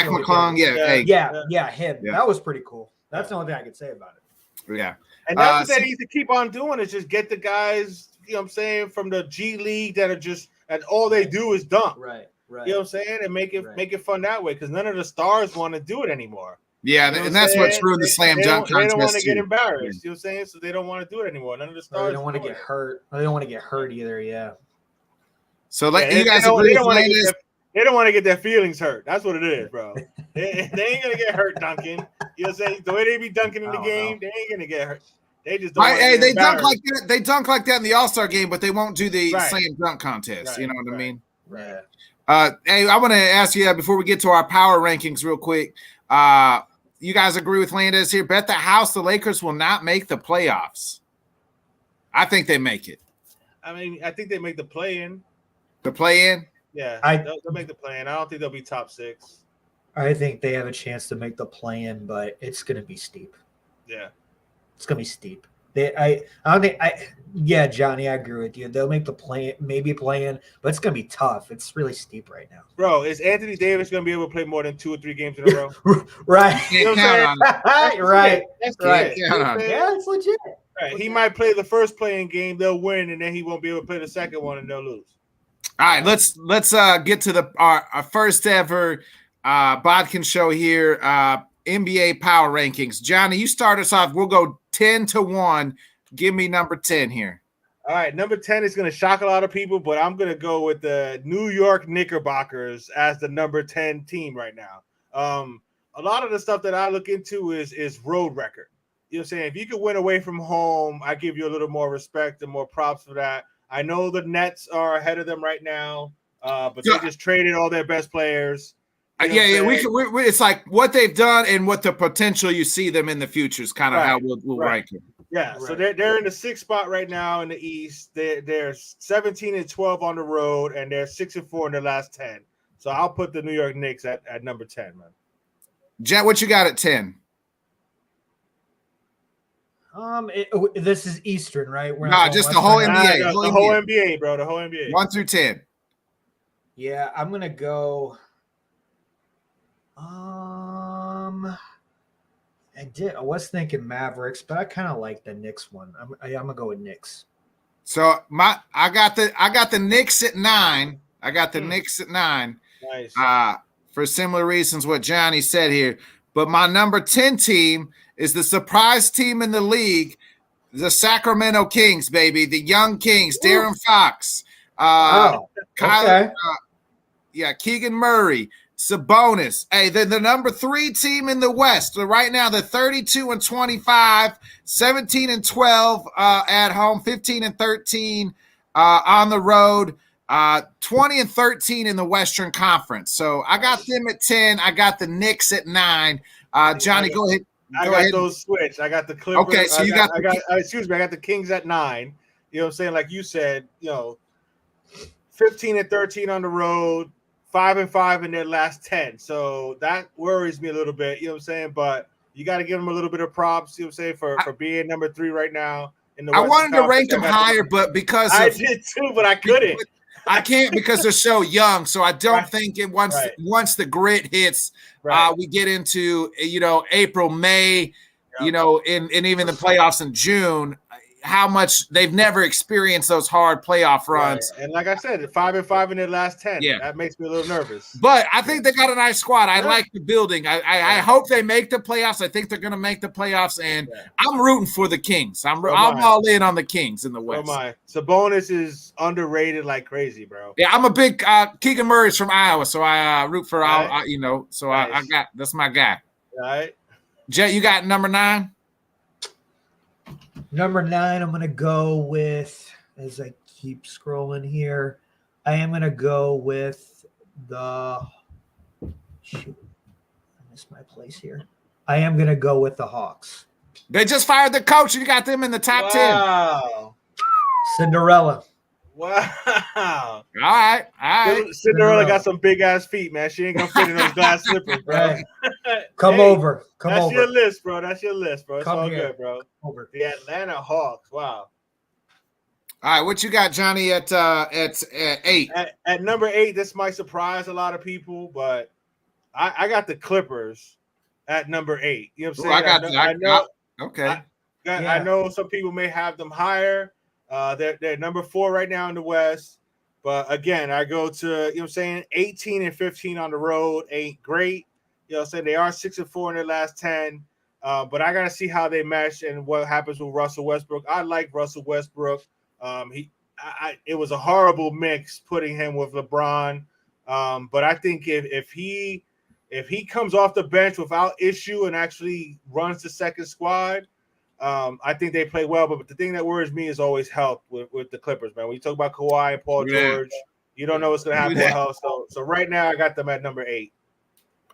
Speaker 2: McClung, him.
Speaker 4: Yeah. That was pretty cool. That's the only thing I could say about it.
Speaker 2: Yeah.
Speaker 3: And that's what they need to keep on doing is just get the guys, you know what I'm saying, from the G League that are just and all they do is dunk.
Speaker 4: Right.
Speaker 3: You know what I'm saying? And make it fun that way because none of the stars want to do it anymore.
Speaker 2: Yeah, you know and that's what's ruined the slam dunk contest.
Speaker 3: They don't want to get embarrassed. You know what I'm saying? So they don't want to do it anymore. None of the stars.
Speaker 4: They don't want to get hurt. They don't want to get hurt either. Yeah.
Speaker 2: So you guys agree with Landis?
Speaker 3: They don't want to get their feelings hurt. That's what it is, bro. they ain't gonna get hurt dunking. You know what I'm saying? The way they be dunking in the game, they ain't gonna get hurt. They just don't.
Speaker 2: They dunk like that. They dunk like that in the All-Star game, but they won't do the slam dunk contest. You know what I mean?
Speaker 4: Right.
Speaker 2: Hey, I want to ask you before we get to our power rankings, real quick. You guys agree with Landis here? Bet the house the Lakers will not make the playoffs. I think they make it.
Speaker 3: I mean, I think they make the play-in.
Speaker 2: The play-in?
Speaker 3: Yeah, they'll make the play-in. I don't think they'll be top 6.
Speaker 4: I think they have a chance to make the play-in, but it's going to be steep.
Speaker 3: Yeah.
Speaker 4: It's going to be steep. I don't think yeah, Johnny, I agree with you. They'll make the play, maybe play-in, but it's gonna be tough. It's really steep right now.
Speaker 3: Bro, is Anthony Davis going to be able to play more than 2 or 3 games in a row?
Speaker 4: Right.
Speaker 2: You
Speaker 3: know
Speaker 2: can't
Speaker 3: what I'm
Speaker 2: count on it.
Speaker 4: Right.
Speaker 3: That's
Speaker 4: Right.
Speaker 3: it.
Speaker 2: Can't count on it.
Speaker 4: Yeah, it's legit.
Speaker 3: Right. He might play the first playing game, they'll win, and then he won't be able to play the second one, and they'll lose.
Speaker 2: All right, let's get to our first ever Bodkin show here. NBA power rankings. Johnny, you start us off. We'll go 10-1. Give me number 10 here.
Speaker 3: All right, number 10 is going to shock a lot of people, but I'm going to go with the New York Knickerbockers as the number 10 team right now. A lot of the stuff that I look into is road record. You know what I'm saying? If you could win away from home, I give you a little more respect and more props for that. I know the Nets are ahead of them right now, but they just traded all their best players. You know
Speaker 2: it's like what they've done and what the potential you see them in the future is kind of how we'll rank it.
Speaker 3: Yeah, so they're in the 6th spot right now in the East. They're 17-12 on the road, and they're 6-4 in their last 10. So I'll put the New York Knicks at number 10, man.
Speaker 2: Jet, what you got at 10?
Speaker 4: This is Eastern, right?
Speaker 2: Just the whole NBA.
Speaker 3: The whole NBA, bro. The whole NBA.
Speaker 2: 1 through 10.
Speaker 4: Yeah, I'm gonna go. I was thinking Mavericks, but I kind of like the Knicks one. I'm gonna go with Knicks.
Speaker 2: So I got the Knicks at 9. I got the Knicks at 9.
Speaker 3: Nice.
Speaker 2: For similar reasons what Johnny said here. But my number 10 team is the surprise team in the league, the Sacramento Kings, baby. The young Kings, Darren Fox, Kyler, Keegan Murray, Sabonis. Hey, they're the number 3 team in the West. So right now, they're 32-25, 17-12 at home, 15-13 on the road, 20-13 in the Western Conference. So I got them at 10. I got the Knicks at 9. Johnny, go ahead.
Speaker 3: I got those switched. I got the Clippers.
Speaker 2: Okay, so I got
Speaker 3: the Kings at 9. You know what I'm saying? Like you said, 15-13 on the road, 5-5 in their last 10. So that worries me a little bit. You know what I'm saying? But you got to give them a little bit of props. You know what I'm saying for being number 3 right now in the.
Speaker 2: I wanted to rank them higher, but because
Speaker 3: I did too, but I couldn't.
Speaker 2: I can't because they're so young. So I don't think once the grit hits, we get into April, May, and even the playoffs in June. How much they've never experienced those hard playoff runs.
Speaker 3: Right. And like I said, 5-5 in their last 10. Yeah. That makes me a little nervous.
Speaker 2: But I think they got a nice squad. I like the building. I hope they make the playoffs. I think they're going to make the playoffs, and I'm rooting for the Kings. I'm all in on the Kings in the West.
Speaker 3: Sabonis is underrated like crazy, bro.
Speaker 2: Yeah, I'm a big Keegan Murray's from Iowa, so I root for I got that's my guy.
Speaker 3: All right.
Speaker 2: Jet, you got number 9?
Speaker 4: Number 9, I'm going to go with, as I keep scrolling here, I am going to go with shoot, I missed my place here. I am going to go with the Hawks.
Speaker 2: They just fired the coach and you got them in the top 10.
Speaker 4: Cinderella.
Speaker 3: Wow.
Speaker 2: All right.
Speaker 3: Cinderella got some big ass feet, man. She ain't gonna fit in those glass slippers, bro.
Speaker 4: Right. Come over.
Speaker 3: That's your list, bro. It's
Speaker 4: Come
Speaker 3: all
Speaker 4: here.
Speaker 3: good, bro.
Speaker 4: Over.
Speaker 3: The Atlanta Hawks. Wow.
Speaker 2: All right, what you got, Johnny, at 8?
Speaker 3: At number 8, this might surprise a lot of people, but I got the Clippers at number 8. You know what I'm saying? I know some people may have them higher. They're number 4 right now in the West. But again, I go to, 18-15 on the road ain't great. You know what I'm saying? They are 6-4 in their last 10. But I got to see how they mesh and what happens with Russell Westbrook. I like Russell Westbrook. It was a horrible mix putting him with LeBron. But I think if he comes off the bench without issue and actually runs the second squad, I think they play well, but the thing that worries me is always health with the Clippers, man. When you talk about Kawhi and Paul George, you don't know what's going to happen with health. So right now, I got them at number 8.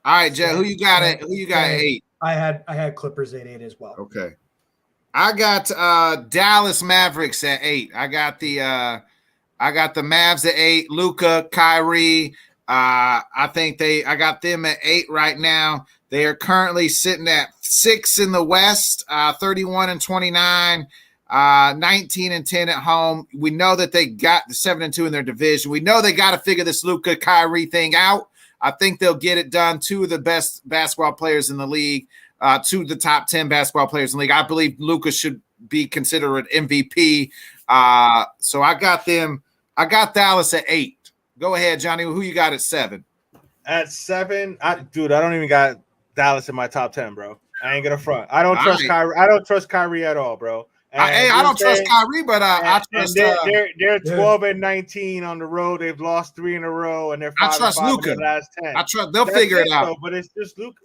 Speaker 2: All right, Jay, who you got at 8?
Speaker 4: I had Clippers at 8 as well.
Speaker 2: Okay, I got Dallas Mavericks at 8. I got the Mavs at 8. Luka, Kyrie. I got them at 8 right now. They are currently sitting at 6 in the West, 31-29. 19-10 at home. We know that they got the 7-2 in their division. We know they got to figure this Luka Kyrie thing out. I think they'll get it done. Two of the best basketball players in the league, two of the top 10 basketball players in the league. I believe Luka should be considered MVP. So I got them. I got Dallas at 8. Go ahead, Johnny. Who you got at 7?
Speaker 3: At 7, I don't even got Dallas in my top 10, bro. I ain't gonna front. I don't trust Kyrie. I don't trust Kyrie at all, bro.
Speaker 2: I don't trust Kyrie, but I trust.
Speaker 3: They're 12-19 on the road. They've lost 3 in a row, and they're 5-5 in the last 10.
Speaker 2: I trust. They'll figure it out.
Speaker 3: Though, but it's just Luka.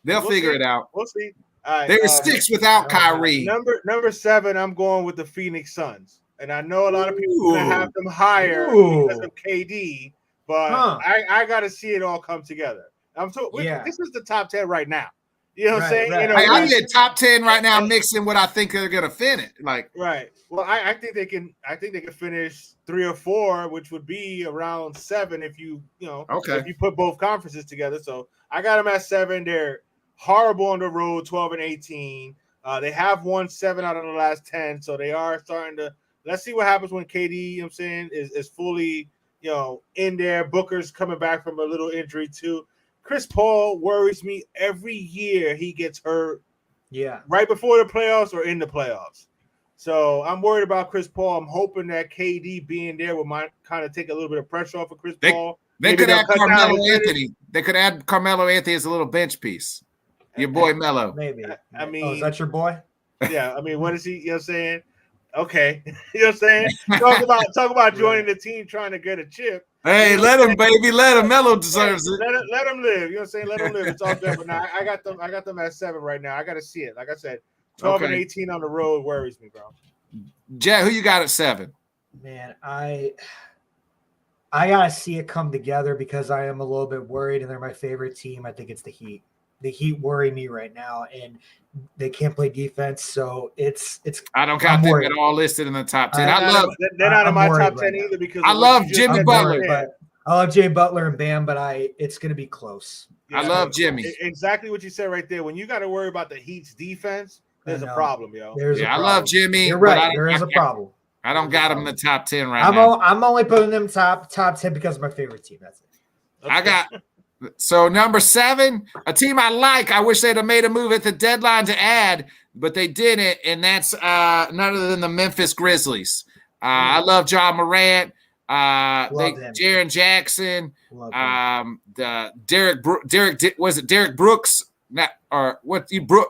Speaker 2: They'll figure it out.
Speaker 3: We'll see. All right,
Speaker 2: they were 6 without Kyrie.
Speaker 3: Number 7, I'm going with the Phoenix Suns, and I know a lot of people are gonna have them higher because of KD, but I got to see it all come together. This is the top 10 right now. You know what I'm saying?
Speaker 4: Right.
Speaker 3: You know,
Speaker 2: I get top 10 right now, mixing what I think they're gonna finish.
Speaker 3: Right. Well, I think they can. I think they can finish 3 or 4, which would be around 7 if you put both conferences together. So I got them at 7. They're horrible on the road, 12-18. They have won 7 out of the last 10, so they are starting to. Let's see what happens when KD, you know what I'm saying, is fully, in there. Booker's coming back from a little injury too. Chris Paul worries me every year he gets hurt.
Speaker 4: Yeah.
Speaker 3: Right before the playoffs or in the playoffs. So I'm worried about Chris Paul. I'm hoping that KD being there will kind of take a little bit of pressure off of Chris Paul.
Speaker 2: They could add Carmelo Anthony. They could add Carmelo Anthony as a little bench piece. Your boy Melo.
Speaker 4: Maybe.
Speaker 3: I mean,
Speaker 4: is that your boy?
Speaker 3: Yeah. I mean, what is he? You know what I'm saying? Okay. You know what I'm saying? Talk about joining the team trying to get a chip.
Speaker 2: Hey, let him, baby. Let him. Melo deserves it.
Speaker 3: Let him live. You know what I'm saying? Let him live. It's all good. But now I got them at 7 right now. I got to see it. Like I said, 12-18 on the road worries me, bro.
Speaker 2: Jet, who you got at 7?
Speaker 4: Man, I gotta see it come together because I am a little bit worried, and they're my favorite team. I think it's the Heat. The Heat worry me right now, and they can't play defense, so it's.
Speaker 2: I don't got them at all listed in the top 10.
Speaker 3: They're not in my top 10 either because
Speaker 2: I love Jimmy Butler.
Speaker 4: I love Jimmy Butler and Bam, but it's going to be close.
Speaker 2: Yeah, I love Jimmy.
Speaker 3: Exactly what you said right there. When you got to worry about the Heat's defense, there's a problem, yo.
Speaker 2: I love Jimmy.
Speaker 4: You're right. There is a problem.
Speaker 2: I don't got him in the top 10 right now.
Speaker 4: I'm only putting them top 10 because of my favorite team. That's it.
Speaker 2: Okay. I got so number 7, a team I like. I wish they'd have made a move at the deadline to add, but they didn't, and that's none other than the Memphis Grizzlies. I love John Morant. Jaren Jackson, Derek Brooks,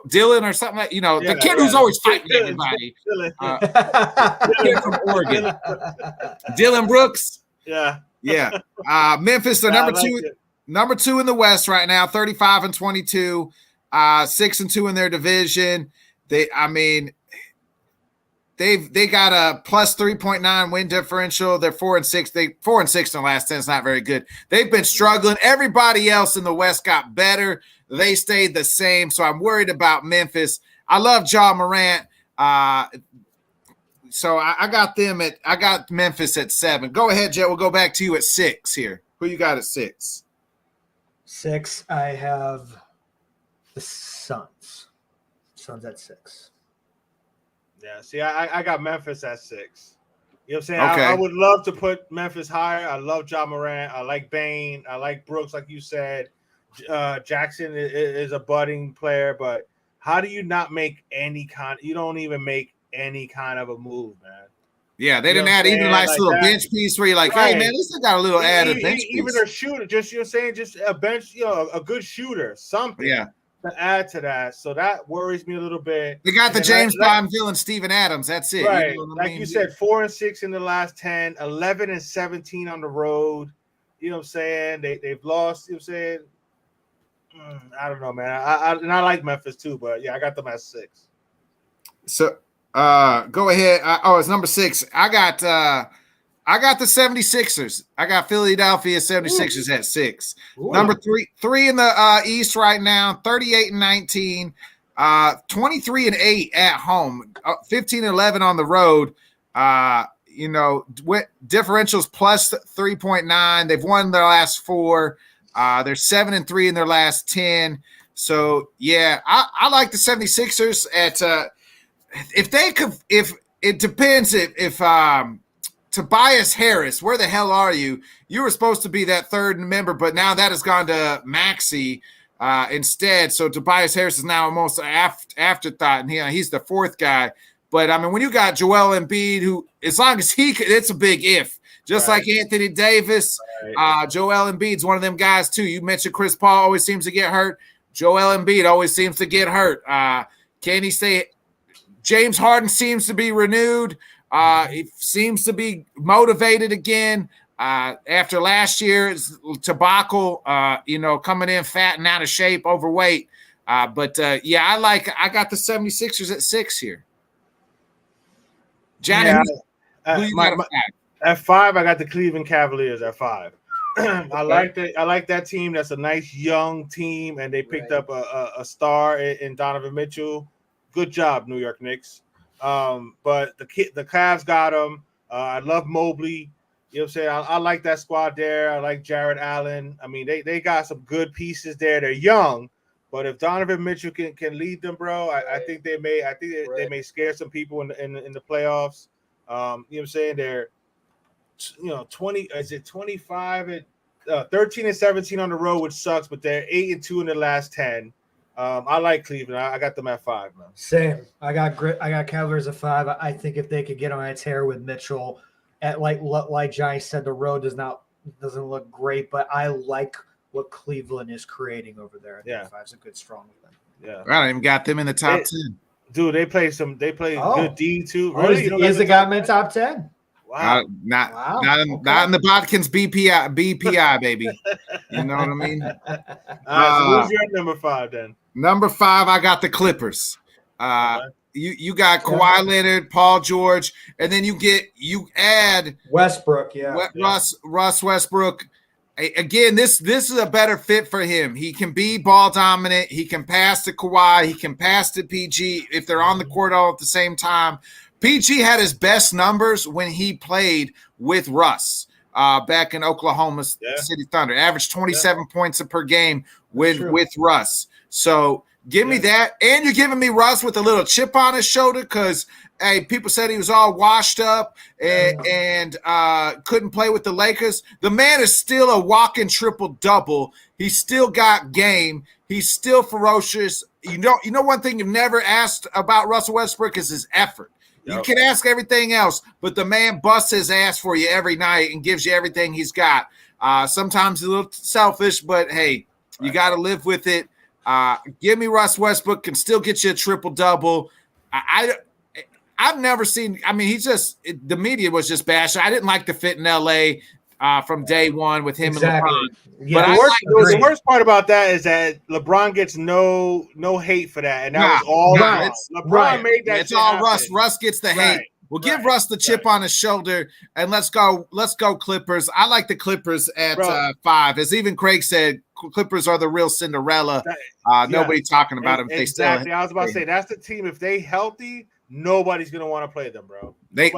Speaker 2: Dylan or something like, the kid who's always fighting everybody. Kid from Oregon. Dylan Brooks.
Speaker 3: Yeah.
Speaker 2: Memphis, they're number 2 in the West right now, 35-22, 6-2 in their division. They got a plus 3.9 win differential. They're 4-6. 4-6 in the last 10 is not very good. They've been struggling. Everybody else in the West got better. They stayed the same. So I'm worried about Memphis. I love John Morant. So I got Memphis at 7. Go ahead, Jet. We'll go back to you at 6 here. Who you got at 6?
Speaker 4: 6, I have the Suns. Suns at 6.
Speaker 3: Yeah, see, I got Memphis at 6. You know what I'm saying?
Speaker 2: Okay.
Speaker 3: I would love to put Memphis higher. I love John Morant. I like Bane. I like Brooks, like you said. Jackson is a budding player, but how do you not make you don't even make any kind of a move, man?
Speaker 2: Yeah, they didn't add even like little bench piece where you're like, hey, man, this has got a little added bench piece.
Speaker 3: Even a shooter, just you're saying just a bench, a good shooter, something.
Speaker 2: Yeah.
Speaker 3: To add to that, so that worries me a little bit.
Speaker 2: They got the James Bond villain Steven Adams. That's it,
Speaker 3: right? You said, 4-6 in the last 10, 11-17 on the road. You know what I'm saying? They've lost. You know what I'm saying? I don't know, man. I like Memphis too, but yeah, I got them at 6.
Speaker 2: So go ahead. It's number 6. I got the 76ers. I got Philadelphia 76ers at 6. Ooh. Number 3 in the East right now, 38-19, 23-8 at home, 15-11 on the road. Differentials plus 3.9. They've won their last 4. They're 7-3 in their last 10. So yeah, I like the 76ers at if it depends if Tobias Harris, where the hell are you? You were supposed to be that third member, but now that has gone to Maxey instead. So Tobias Harris is now almost an afterthought, and he's the fourth guy. But, I mean, when you got Joel Embiid, who, as long as it's a big if. Just like Anthony Davis, Joel Embiid's one of them guys, too. You mentioned Chris Paul always seems to get hurt. Joel Embiid always seems to get hurt. Can he stay? James Harden seems to be renewed. He seems to be motivated again after last year's debacle, coming in fat and out of shape, overweight. I got the 76ers at 6 here. Johnny, who you got
Speaker 3: at 5? I got the Cleveland Cavaliers at 5. I like that team. That's a nice young team, and they picked up a star in Donovan Mitchell. Good job, New York Knicks. But the Cavs got him. I love Mobley. You know what I'm saying? I like that squad there. I like Jared Allen. I mean, they got some good pieces there. They're young, but if Donovan Mitchell can lead them, bro, I think they may scare some people in the playoffs. You know what I'm saying? They're 20. Is it 25 and 13 and 17 on the road, which sucks, but they're 8-2 in the last 10. I like Cleveland. I got them at 5, man.
Speaker 4: Same. I got Cavaliers at 5. I think if they could get on a tear with Mitchell, at like Johnny said, the road doesn't look great, but I like what Cleveland is creating over there. I think 5's a good strong one.
Speaker 2: Yeah, I don't even got them in the top 10.
Speaker 3: Dude, they play good D too.
Speaker 4: Really? Is the guy in the top 10?
Speaker 3: Wow.
Speaker 2: Not in the Bodkins BPI, baby. You know what I mean?
Speaker 3: So who's your number 5 then?
Speaker 2: Number 5, I got the Clippers. You got Kawhi Leonard, Paul George, and then you add
Speaker 4: Westbrook,
Speaker 2: Russ Westbrook. Again, this is a better fit for him. He can be ball dominant. He can pass to Kawhi. He can pass to PG if they're on the court all at the same time. PG had his best numbers when he played with Russ back in Oklahoma City Thunder. Averaged 27 points per game with Russ. So give me that. And you're giving me Russ with a little chip on his shoulder because, hey, people said he was all washed up and couldn't play with the Lakers. The man is still a walking triple-double. He's still got game. He's still ferocious. You know one thing you've never asked about Russell Westbrook is his effort. You can ask everything else, but the man busts his ass for you every night and gives you everything he's got. Sometimes a little selfish, but, hey, you got to live with it. Give me Russ Westbrook, can still get you a triple-double. I've never seen – I mean, the media was just bashing. I didn't like the fit in L.A. From day one with him and LeBron.
Speaker 3: Yeah, the worst part about that is that LeBron gets no hate for that, and that was all LeBron made that.
Speaker 2: It's all Russ. Russ gets the hate. We'll give Russ the chip on his shoulder, and let's go Clippers. I like the Clippers at 5. As even Craig said, Clippers are the real Cinderella. Nobody talking about them.
Speaker 3: Exactly. I was about to say that's the team. If they healthy, nobody's gonna want to play them, bro.
Speaker 2: They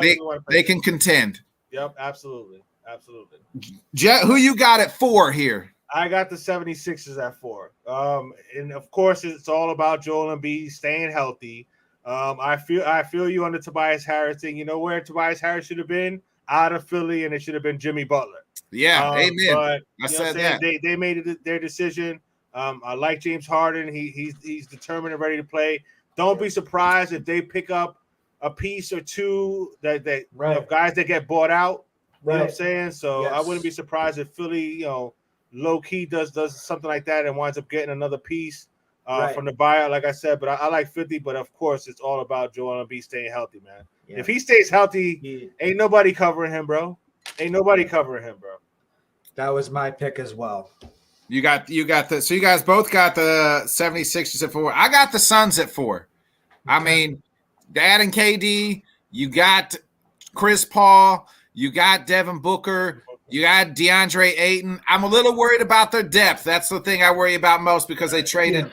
Speaker 2: can contend.
Speaker 3: Yep, absolutely.
Speaker 2: Jet, who you got at 4 here?
Speaker 3: I got the 76ers at 4. And of course, it's all about Joel Embiid staying healthy. I feel you on the Tobias Harris thing. You know where Tobias Harris should have been? Out of Philly, and it should have been Jimmy Butler.
Speaker 2: Yeah, amen.
Speaker 3: But,
Speaker 2: I said that.
Speaker 3: They made their decision. I like James Harden. He's determined and ready to play. Don't be surprised if they pick up a piece or two that of guys that get bought out. You know what I'm saying? So I wouldn't be surprised if Philly, low key does something like that and winds up getting another piece from the buyout, like I said. But I like 50. But of course, it's all about Joel Embiid staying healthy, man. Yeah. If he stays healthy, ain't nobody covering him, bro.
Speaker 4: That was my pick as well.
Speaker 2: You got so you guys both got the 76ers at 4. I got the Suns at 4. Okay. I mean, Dad and KD, you got Chris Paul. You got Devin Booker. You got DeAndre Ayton. I'm a little worried about their depth. That's the thing I worry about most because they traded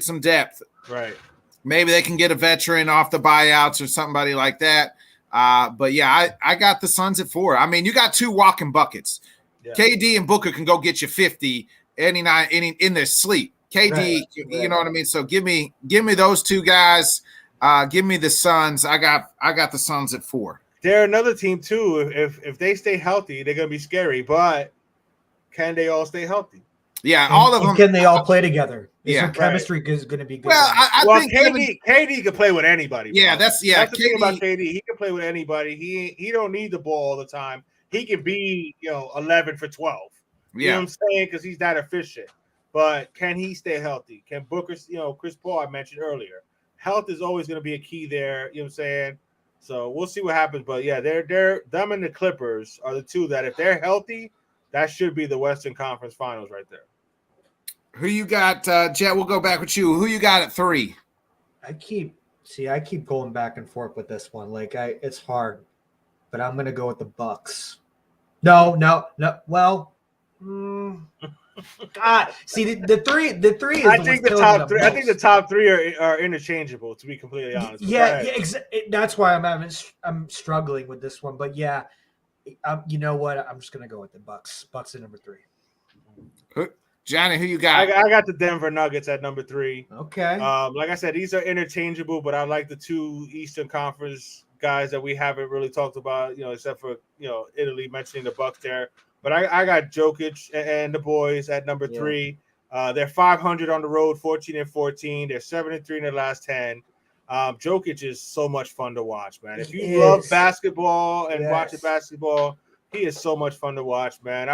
Speaker 2: some depth.
Speaker 3: Right.
Speaker 2: Maybe they can get a veteran off the buyouts or somebody like that. But, yeah, I got the Suns at 4. I mean, you got 2 walking buckets. Yeah. KD and Booker can go get you 50 any night in their sleep. KD, you know what I mean? So give me those 2 guys. Give me the Suns. I got the Suns at 4.
Speaker 3: They're another team too. If they stay healthy, they're gonna be scary. But can they all stay healthy?
Speaker 2: Yeah, all of them.
Speaker 4: Can they all play together?
Speaker 2: Yeah,
Speaker 4: their chemistry is going to be good.
Speaker 2: Well, I think
Speaker 3: KD can play with anybody.
Speaker 2: Yeah,
Speaker 3: bro.
Speaker 2: that's
Speaker 3: the thing about KD. He can play with anybody. He don't need the ball all the time. He can be 11 for 12. You know what I'm saying? Because he's that efficient. But can he stay healthy? Can Booker? Chris Paul I mentioned earlier. Health is always going to be a key there. You know what I'm saying? So we'll see what happens. But yeah, them and the Clippers are the two that if they're healthy, that should be the Western Conference Finals right there.
Speaker 2: Who you got, Jet? We'll go back with you. Who you got at 3?
Speaker 4: I keep going back and forth with this one. It's hard, but I'm gonna go with the Bucks. No. Well, see the three. Is
Speaker 3: I think the top three. I think the top 3 are interchangeable. To be completely honest.
Speaker 4: Yeah. That's why I'm struggling with this one. But yeah, you know what? I'm just gonna go with the Bucks. Bucks at number 3.
Speaker 2: Johnny, who you got?
Speaker 3: I got the Denver Nuggets at number 3.
Speaker 4: Okay.
Speaker 3: Like I said, these are interchangeable, but I like the 2 Eastern Conference guys that we haven't really talked about, except for Italy mentioning the Bucks there. But I got Jokic and the boys at number 3. They're 500 on the road, 14-14. They're 7-3 in their last 10. Jokic is so much fun to watch, man. If you love basketball and watching basketball, he is so much fun to watch, man.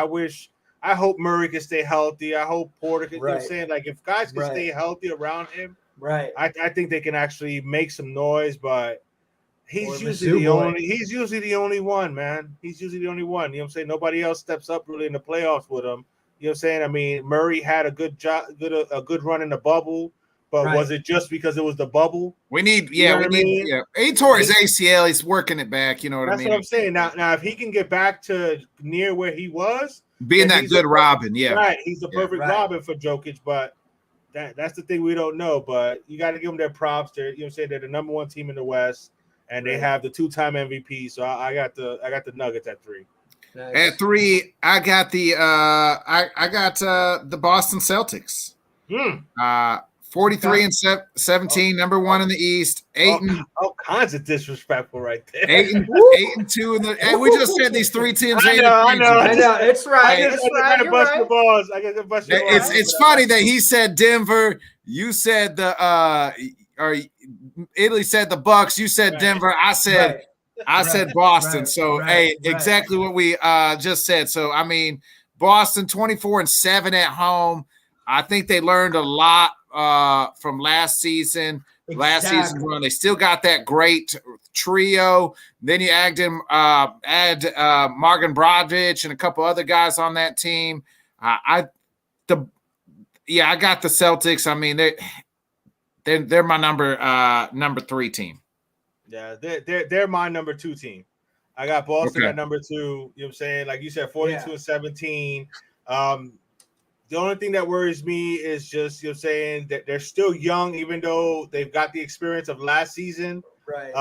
Speaker 3: I hope Murray can stay healthy. I hope Porter can. If guys can stay healthy around him, I think they can actually make some noise. But he's usually the only one, man. He's usually the only one. You know what I'm saying? Nobody else steps up really in the playoffs with him. You know what I'm saying? I mean, Murray had a good run in the bubble, but was it just because it was the bubble?
Speaker 2: We need. He tore his ACL. He's working it back. You know what I mean?
Speaker 3: That's what I'm saying. Now, if he can get back to near where he was.
Speaker 2: Being that good Robin,
Speaker 3: right. He's the perfect Robin for Jokic, but that's the thing we don't know. But you got to give them their props. They're they're the number 1 team in the West, and they have the 2-time MVP. So I got the Nuggets at 3.
Speaker 2: Nice. At 3, I got the Boston Celtics. 43-17, number 1 in the East.
Speaker 3: All kinds of disrespectful right there.
Speaker 2: 8-2 in the. And we just said these 3 teams.
Speaker 3: I know.
Speaker 4: It's right.
Speaker 2: It's funny that he said Denver. You said or Italy said the Bucks. You said Denver. I said Boston. Exactly what we just said. So I mean, Boston 24-7 at home. I think they learned a lot from last season.
Speaker 4: Exactly.
Speaker 2: Last season's run, they still got that great trio. Then you add Margan Brodovich and a couple other guys on that team. I got the Celtics. I mean, they're my number 3 team.
Speaker 3: Yeah, they're my number 2 team. I got Boston at number 2. You know what I'm saying? Like you said, 42-17. The only thing that worries me is just, saying that they're still young, even though they've got the experience of last season.
Speaker 4: Right.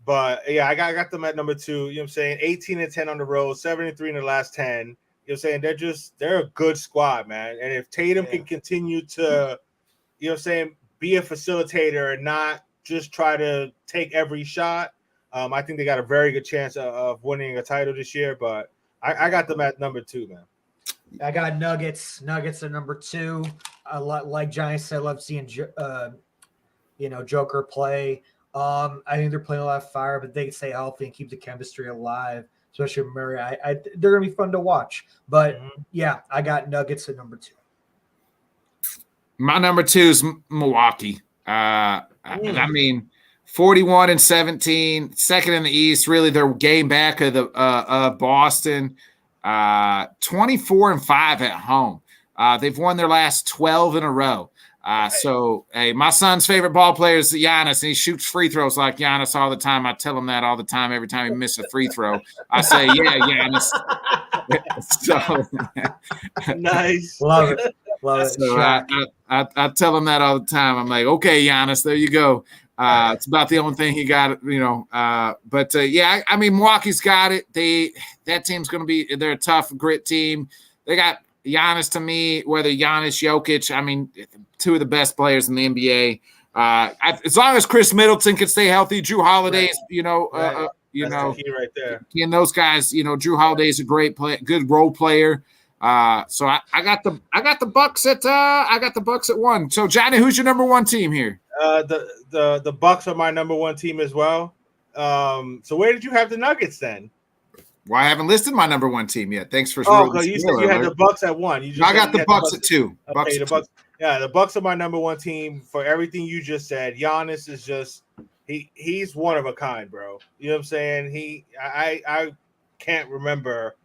Speaker 3: But yeah, I got them at number 2. You know what I'm saying? 18-10 on the road, 7-3 in the last 10. You know what I'm saying? They're a good squad, man. And if Tatum can continue to, you know what I'm saying, be a facilitator and not just try to take every shot, I think they got a very good chance of winning a title this year. But I got them at number 2, man.
Speaker 4: I got Nuggets. Nuggets are number 2. Like Johnny said, I love seeing Joker play. I think they're playing a lot of fire, but they can stay healthy and keep the chemistry alive, especially with Murray. They're gonna be fun to watch. But I got Nuggets at number 2.
Speaker 2: My number 2 is Milwaukee. I mean, 41-17, second in the East. Really, their game back of Boston. 24-5 at home. They've won their last 12 in a row. So, hey, my son's favorite ball player is Giannis, and he shoots free throws like Giannis all the time. I tell him that all the time. Every time he misses a free throw, I say, "Yeah, Giannis." So
Speaker 3: nice,
Speaker 4: love it.
Speaker 2: So I tell him that all the time. I'm like, "Okay, Giannis, there you go." It's about the only thing he got, I mean, Milwaukee's got it. That team's going to be, they're a tough, grit team. They got Giannis to me, whether Giannis, Jokic, I mean, 2 of the best players in the NBA. As long as Chris Middleton can stay healthy, Drew Holiday's,
Speaker 3: Right.
Speaker 2: you
Speaker 3: That's
Speaker 2: know,
Speaker 3: the key right there.
Speaker 2: and those guys, Drew Holiday's a great good role player. So I got the Bucks at 1. So Johnny, who's your number 1 team here?
Speaker 3: The Bucks are my number 1 team as well. So where did you have the Nuggets then?
Speaker 2: Well, I haven't listed my number 1 team yet. Thanks for
Speaker 3: you said you had the Bucks at 1.
Speaker 2: I got the Bucks at 2.
Speaker 3: Okay, the Bucks. Yeah, the Bucks are my number 1 team for everything you just said. Giannis is just he's one of a kind, bro. You know what I'm saying? I can't remember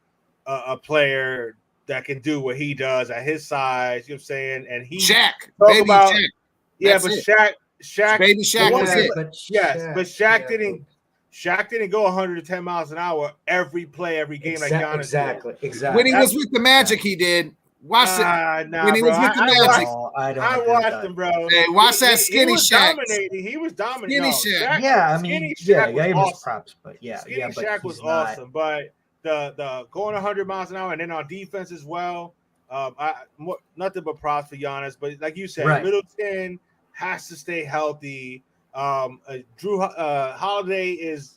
Speaker 3: a player that can do what he does at his size. You know what I'm saying? And
Speaker 2: Shaq, baby Shaq.
Speaker 3: Yeah, but Shaq,
Speaker 2: baby Shaq was it.
Speaker 3: But Shaq didn't. Shaq didn't go 110 miles an hour every play, every game like Giannis
Speaker 4: Exactly.
Speaker 2: When he was with the Magic, he did. Watch it. When he was with the Magic.
Speaker 3: I watched him, bro.
Speaker 2: Hey, watch that skinny Shaq.
Speaker 3: He was dominating.
Speaker 2: Skinny Shaq.
Speaker 4: Yeah, I mean, Shaq was awesome. Props, but
Speaker 3: Skinny
Speaker 4: but
Speaker 3: Shaq was awesome. But the going 100 miles an hour and then on defense as well. Nothing but props for Giannis. But like you said, Middleton has to stay healthy. Drew Holiday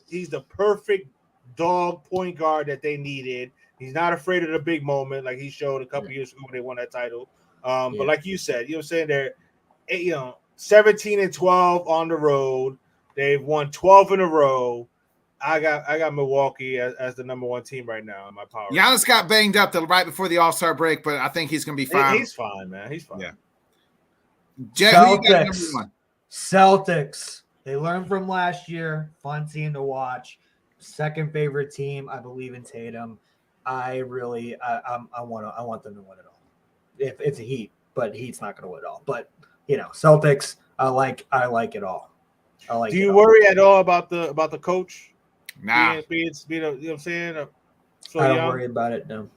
Speaker 3: he's the perfect dog point guard that they needed. He's not afraid of the big moment like he showed a couple years ago when they won that title. But like you said, you know what I'm saying, they're 17-12 on the road. They've won 12 in a row. I got Milwaukee as the number 1 team right now in my power.
Speaker 2: Giannis got banged up right before the All-Star break, but I think he's going to be fine.
Speaker 3: He's fine, man. He's fine.
Speaker 2: Yeah. Jet, who you got number 1?
Speaker 4: Celtics. They learned from last year. Fun team to watch. Second favorite team. I believe in Tatum. I want them to win it all. If it's a Heat, but Heat's not going to win it all. But Celtics. I like it all.
Speaker 3: Do you worry at all about the coach?
Speaker 2: Nah.
Speaker 3: You know what I'm saying?
Speaker 4: I don't worry about it. No.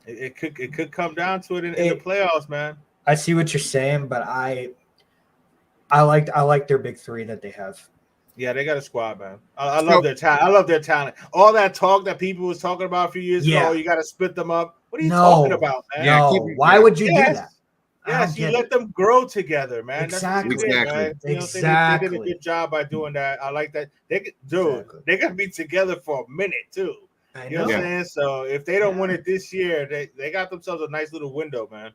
Speaker 3: It could come down to it in the playoffs, man.
Speaker 4: I see what you're saying, but I like their big 3 that they have.
Speaker 3: Yeah, they got a squad, man. I love their talent. I love their talent. All that talk that people was talking about a few years ago, you got to split them up. What are you talking about, man?
Speaker 4: No, why would you do that?
Speaker 3: Yes, you let them grow together, man.
Speaker 4: Exactly.
Speaker 3: That's what man. They did a good job by doing that. I like that. They're going to be together for a minute, too. You know what I'm saying? So if they don't win it this year, they got themselves a nice little window, man.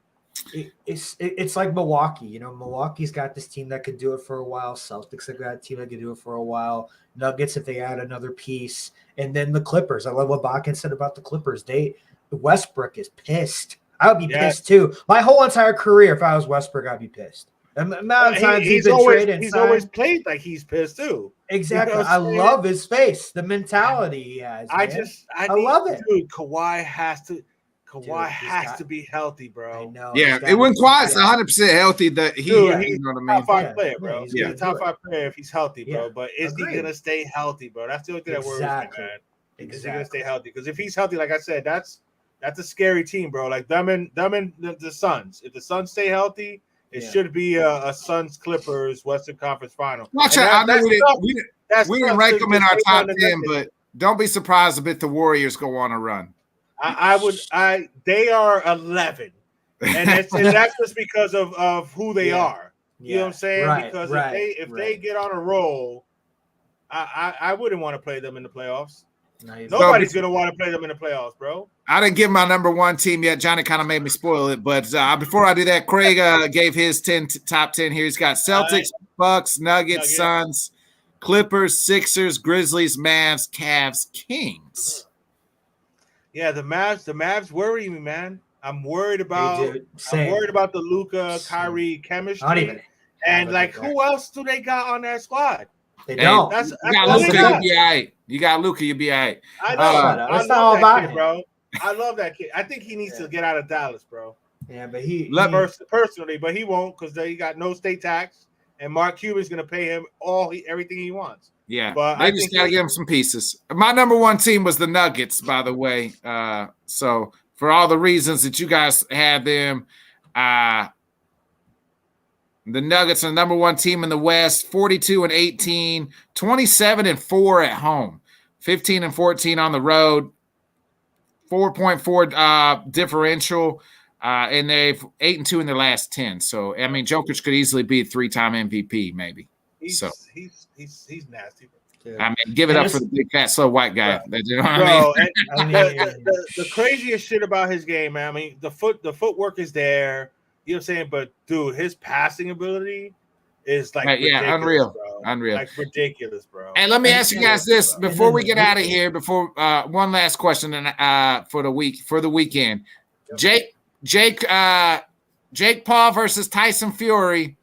Speaker 4: It's like Milwaukee. Milwaukee's got this team that could do it for a while. Celtics have got a team that could do it for a while. Nuggets, if they add another piece. And then the Clippers. I love what Bodkin said about the Clippers. Westbrook is pissed. I would be pissed too. My whole entire career, if I was Westbrook, I'd be pissed. The amount of times he's
Speaker 3: always played like he's pissed too.
Speaker 4: Exactly. I love his face, the mentality he has. I love it.
Speaker 3: Dude, Kawhi has to be healthy, bro.
Speaker 2: I know. Yeah, when Kawhi's 100% healthy, you know what I mean?
Speaker 3: Top 5 player, bro. He's a top 5 player if he's healthy, bro. But is he gonna stay healthy, bro? That's the only thing that worries me, man. Is he gonna stay healthy? Because if he's healthy, like I said, that's a scary team, bro. Like them and the Suns. If the Suns stay healthy, it should be a Suns Clippers Western Conference Final.
Speaker 2: Watch out! I know we didn't rank them in our top 10, but don't be surprised if the Warriors go on a run.
Speaker 3: They are 11, and that's just because of who they are. You know what I'm saying? Because if they get on a roll, I wouldn't want to play them in the playoffs. Nobody's gonna want to play them in the playoffs, bro.
Speaker 2: I didn't give my number 1 team yet. Johnny kind of made me spoil it, but before I do that, Craig gave his top 10 here. He's got Celtics, Bucks, Nuggets, Suns, Clippers, Sixers, Grizzlies, Mavs, Cavs, Kings.
Speaker 3: Yeah, the Mavs worry me, man. I'm worried about the Luka Kyrie chemistry.
Speaker 4: Not even.
Speaker 3: And who else do they got on that squad?
Speaker 4: They don't.
Speaker 2: You got Luka, you'll be all right. You got Luka, you'll be all right.
Speaker 3: I know. That's not all about him, bro. I love that kid. I think he needs to get out of Dallas, bro.
Speaker 4: Yeah, but
Speaker 3: personally, but he won't because he got no state tax, and Mark Cuban's gonna pay him everything he wants.
Speaker 2: Yeah, but they just gotta give him some pieces. My number 1 team was the Nuggets, by the way. So for all the reasons that you guys had them, the Nuggets are the number 1 team in the West, 42-18, 27-4 at home, 15-14 on the road, 4.4 differential. And they've 8-2 in their last 10. So I mean, Jokic could easily be a 3-time MVP, maybe.
Speaker 3: He's nasty.
Speaker 2: I mean, give it up for the big fat slow white guy.
Speaker 3: Bro,
Speaker 2: you know what I mean?
Speaker 3: The craziest shit about his game, man. I mean, the footwork is there. You know what I'm saying? But dude, his passing ability is like
Speaker 2: unreal,
Speaker 3: bro.
Speaker 2: Unreal,
Speaker 3: like ridiculous, bro.
Speaker 2: And let me ask you guys this before we get out of here. Before one last question, for the weekend, Jake Paul versus Tyson Fury,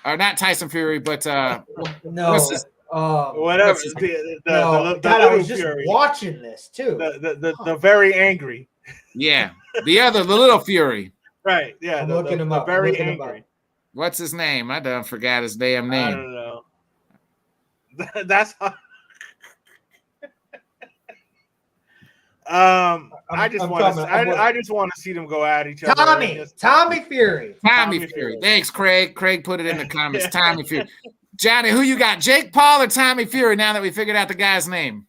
Speaker 2: or not Tyson Fury, but
Speaker 4: no.
Speaker 3: Whatever.
Speaker 4: God, I was just watching this too.
Speaker 3: The very angry.
Speaker 2: Yeah, the little Fury.
Speaker 3: Right. Yeah.
Speaker 4: I'm looking him up.
Speaker 3: Very angry.
Speaker 2: What's his name? I done forgot his damn name.
Speaker 3: I don't know. That's how. I just want to see them go at each other.
Speaker 4: Tommy Fury.
Speaker 2: Tommy Fury. Thanks, Craig. Craig put it in the comments. Tommy Fury. Johnny, who you got? Jake Paul or Tommy Fury? Now that we figured out the guy's name.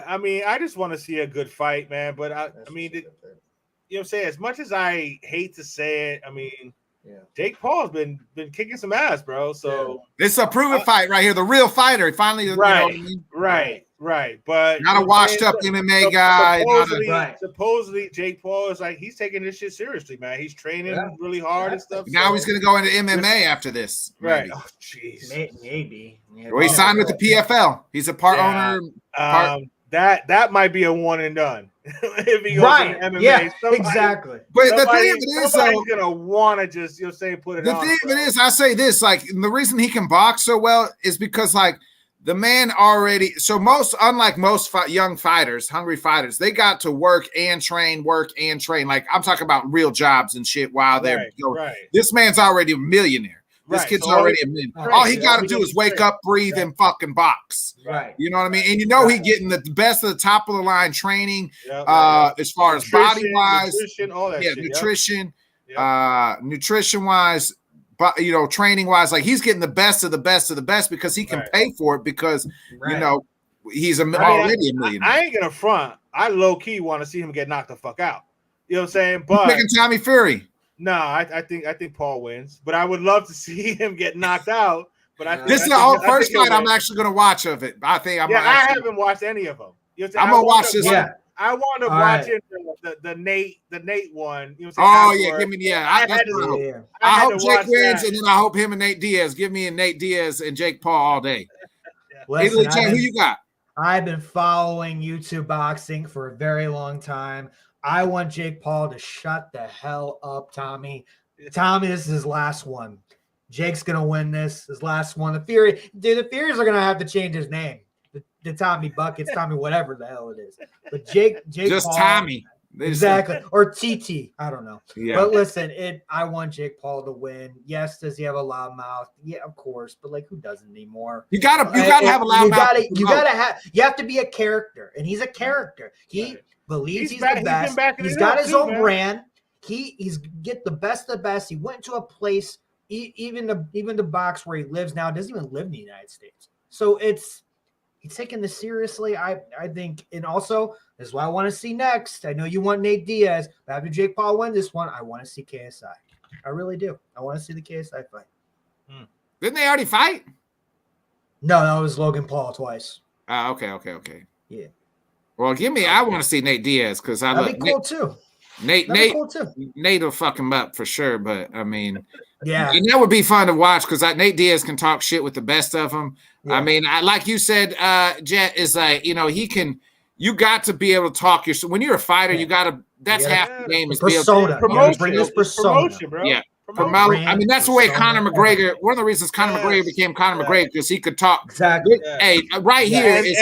Speaker 3: I mean, I just want to see a good fight, man. But I mean, you know what I'm saying? As much as I hate to say it, I mean, Jake Paul's been kicking some ass, bro. So
Speaker 2: it's a proven fight right here. The real fighter. Finally,
Speaker 3: right,
Speaker 2: you know what I mean?
Speaker 3: right. But
Speaker 2: not a washed up MMA guy.
Speaker 3: Supposedly, Jake Paul is like, he's taking this shit seriously, man. He's training really hard and stuff.
Speaker 2: Now he's going to go into MMA after this.
Speaker 3: Right. Oh, jeez.
Speaker 4: Maybe.
Speaker 2: Well, he signed with the PFL. He's a part owner.
Speaker 3: That might be a one and done. If he goes into MMA,
Speaker 4: exactly.
Speaker 2: But the thing of it is,
Speaker 3: somebody's gonna want to just put it.
Speaker 2: The thing of it is, I say this, like, the reason he can box so well is because, like, the man already. So unlike most young fighters, hungry fighters, they got to work and train. Like, I'm talking about real jobs and shit while they're going. Right. This man's already a millionaire. This kid's already a millionaire. All he got to do is wake up, breathe, and fucking box.
Speaker 4: Right.
Speaker 2: You know what I mean? And he's getting the best of the top of the line training, as far as body wise,
Speaker 3: nutrition, all that shit.
Speaker 2: Nutrition, nutrition wise, but training wise, like he's getting the best of the best of the best because he can pay for it because he's already a millionaire.
Speaker 3: I ain't gonna front. I low key want to see him get knocked the fuck out. You know what I'm saying? But
Speaker 2: picking Tommy Fury.
Speaker 3: No, I think Paul wins, but I would love to see him get knocked out. But
Speaker 2: this is the first fight I'm actually going to watch of it. I think I
Speaker 3: haven't watched any of them.
Speaker 2: I'm going to watch this.
Speaker 3: I want to watch the Nate one. You know what
Speaker 2: I'm saying? Give me I hope Jake wins, and then I hope him and Nate Diaz. Give me a Nate Diaz and Jake Paul all day. Listen, who you got?
Speaker 4: I've been following YouTube boxing for a very long time. I want Jake Paul to shut the hell up, Tommy. Tommy, this is his last one. Jake's going to win this. His last one. The Furies are going to have to change his name. The Tommy Buckets, Tommy, whatever the hell it is. But Jake
Speaker 2: just
Speaker 4: Paul,
Speaker 2: Tommy.
Speaker 4: Exactly. Or TT. I don't know.
Speaker 2: Yeah.
Speaker 4: But listen, I want Jake Paul to win. Yes, does he have a loud mouth? Yeah, of course. But like, who doesn't anymore?
Speaker 2: You gotta have a loud mouth.
Speaker 4: You have to be a character, and he's a character. He believes he's the best. He's got his own brand. He's get the best of the best. He went to a place, even the box where he lives now, doesn't even live in the United States. So he's taking this seriously. I think, and also this is what I want to see next. I know you want Nate Diaz, but after Jake Paul win this one, I want to see KSI. I really do. I want to see the KSI fight.
Speaker 2: Didn't they already fight?
Speaker 4: No, that was Logan Paul twice.
Speaker 2: Okay.
Speaker 4: Yeah.
Speaker 2: Well, I want to see Nate Diaz because
Speaker 4: that'd be cool too.
Speaker 2: Nate will fuck him up for sure. But I mean,
Speaker 4: yeah,
Speaker 2: and that would be fun to watch because Nate Diaz can talk shit with the best of them. Yeah. I mean, like you said, Jet is like, he can. You got to be able to talk. When you're a fighter, you got to. That's half the game is
Speaker 4: persona.
Speaker 3: Bring this persona, bro.
Speaker 2: Yeah. I mean, that's the way Conor McGregor. One of the reasons Conor McGregor became Conor McGregor because he could talk.
Speaker 4: Exactly.
Speaker 2: Hey, here is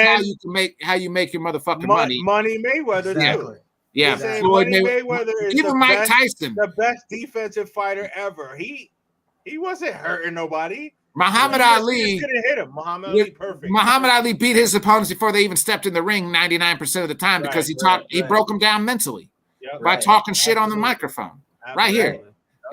Speaker 2: how you make your motherfucking money.
Speaker 3: Money Mayweather too.
Speaker 2: Yeah.
Speaker 3: Floyd Mayweather is
Speaker 2: even Mike Tyson,
Speaker 3: the best defensive fighter ever. He wasn't hurting nobody.
Speaker 2: Muhammad Ali
Speaker 3: couldn't hit him. Muhammad Ali, perfect.
Speaker 2: Muhammad Ali beat his opponents before they even stepped in the ring 99% of the time because he broke them down mentally by talking shit on the microphone. Right here.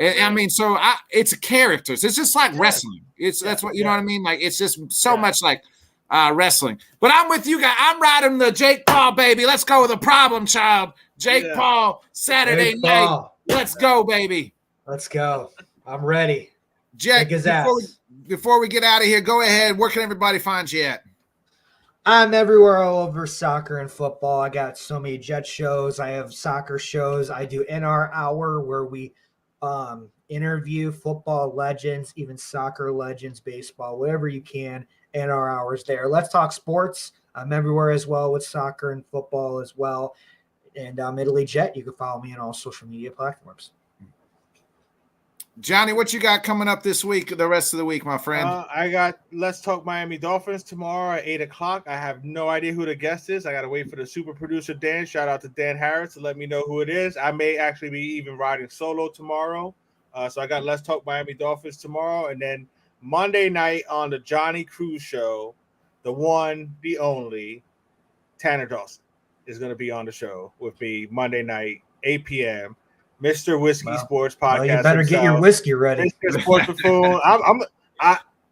Speaker 2: I mean, so it's characters. It's just like wrestling. That's what you know what I mean. Like it's just so much like wrestling. But I'm with you guys. I'm riding the Jake Paul baby. Let's go with the problem child. Jake Paul Saturday night. Let's go, baby.
Speaker 4: Let's go. I'm ready.
Speaker 2: Jack,
Speaker 4: Kick his ass.
Speaker 2: before we get out of here, go ahead. Where can everybody find you at?
Speaker 4: I'm everywhere all over soccer and football. I got so many Jet shows. I have soccer shows. I do NR Hour where we interview football legends, even soccer legends, baseball, whatever you can. NR Hours there. Let's Talk Sports. I'm everywhere as well with soccer and football as well. And I'm Italy Jet. You can follow me on all social media platforms.
Speaker 2: Johnny, what you got coming up this week, the rest of the week, my friend?
Speaker 3: I got Let's Talk Miami Dolphins tomorrow at 8 o'clock. I have no idea who the guest is. I got to wait for the super producer, Dan. Shout out to Dan Harris to let me know who it is. I may actually be even riding solo tomorrow. So I got Let's Talk Miami Dolphins tomorrow. And then Monday night on the Johnny Cruz Show, the one, the only, Tanner Dawson is going to be on the show with me Monday night, 8 p.m. Mr. Whiskey Sports Podcast.
Speaker 4: Well, you better
Speaker 3: himself.
Speaker 4: Get your whiskey ready.
Speaker 3: Mr. Sports Buffoon. I'm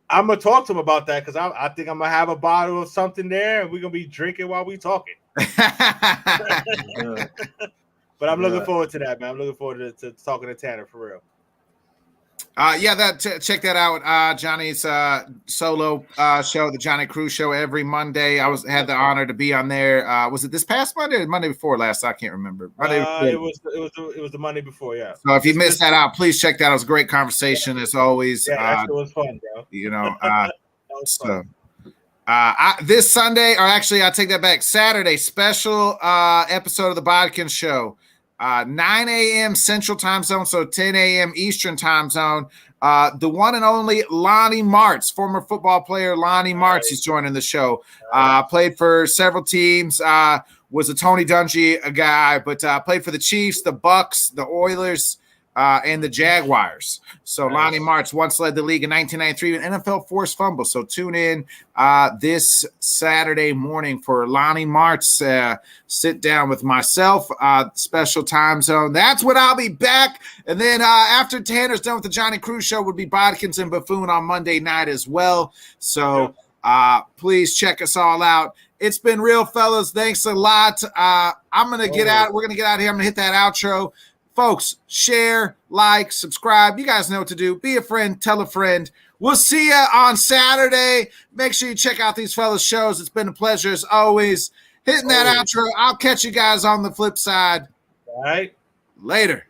Speaker 3: gonna talk to him about that because I think I'm gonna have a bottle of something there and we're gonna be drinking while we talking. But I'm looking forward to that, man. I'm looking forward to talking to Tanner for real.
Speaker 2: Check that out. Johnny's solo show, the Johnny Cruz Show, every Monday. I had the honor to be on there. Was it this past Monday or Monday before last? I can't remember.
Speaker 3: It was the Monday before, yeah.
Speaker 2: So if you missed that out, please check that out. It was a great conversation as always.
Speaker 3: Yeah, that was fun, bro.
Speaker 2: That was fun. This Sunday, or actually, I take that back. Saturday, special episode of the Bodkin Show. 9 a.m. Central Time Zone, so 10 a.m. Eastern Time Zone. The one and only Lonnie Martz, former football player Lonnie Martz, is joining the show. Played for several teams. Was a Tony Dungy guy, but played for the Chiefs, the Bucks, the Oilers, and the Jaguars. So Lonnie Martz once led the league in 1993 with NFL forced fumble. So tune in this Saturday morning for Lonnie Martz. Sit down with myself, special time zone. That's when I'll be back. And then after Tanner's done with the Johnny Cruz Show, would be Bodkins and Buffoon on Monday night as well. So please check us all out. It's been real, fellas. Thanks a lot. I'm going to get out. We're going to get out of here. I'm going to hit that outro. Folks, share, like, subscribe. You guys know what to do. Be a friend. Tell a friend. We'll see you on Saturday. Make sure you check out these fellas' shows. It's been a pleasure as always. Hitting that outro. I'll catch you guys on the flip side.
Speaker 3: All right.
Speaker 2: Later.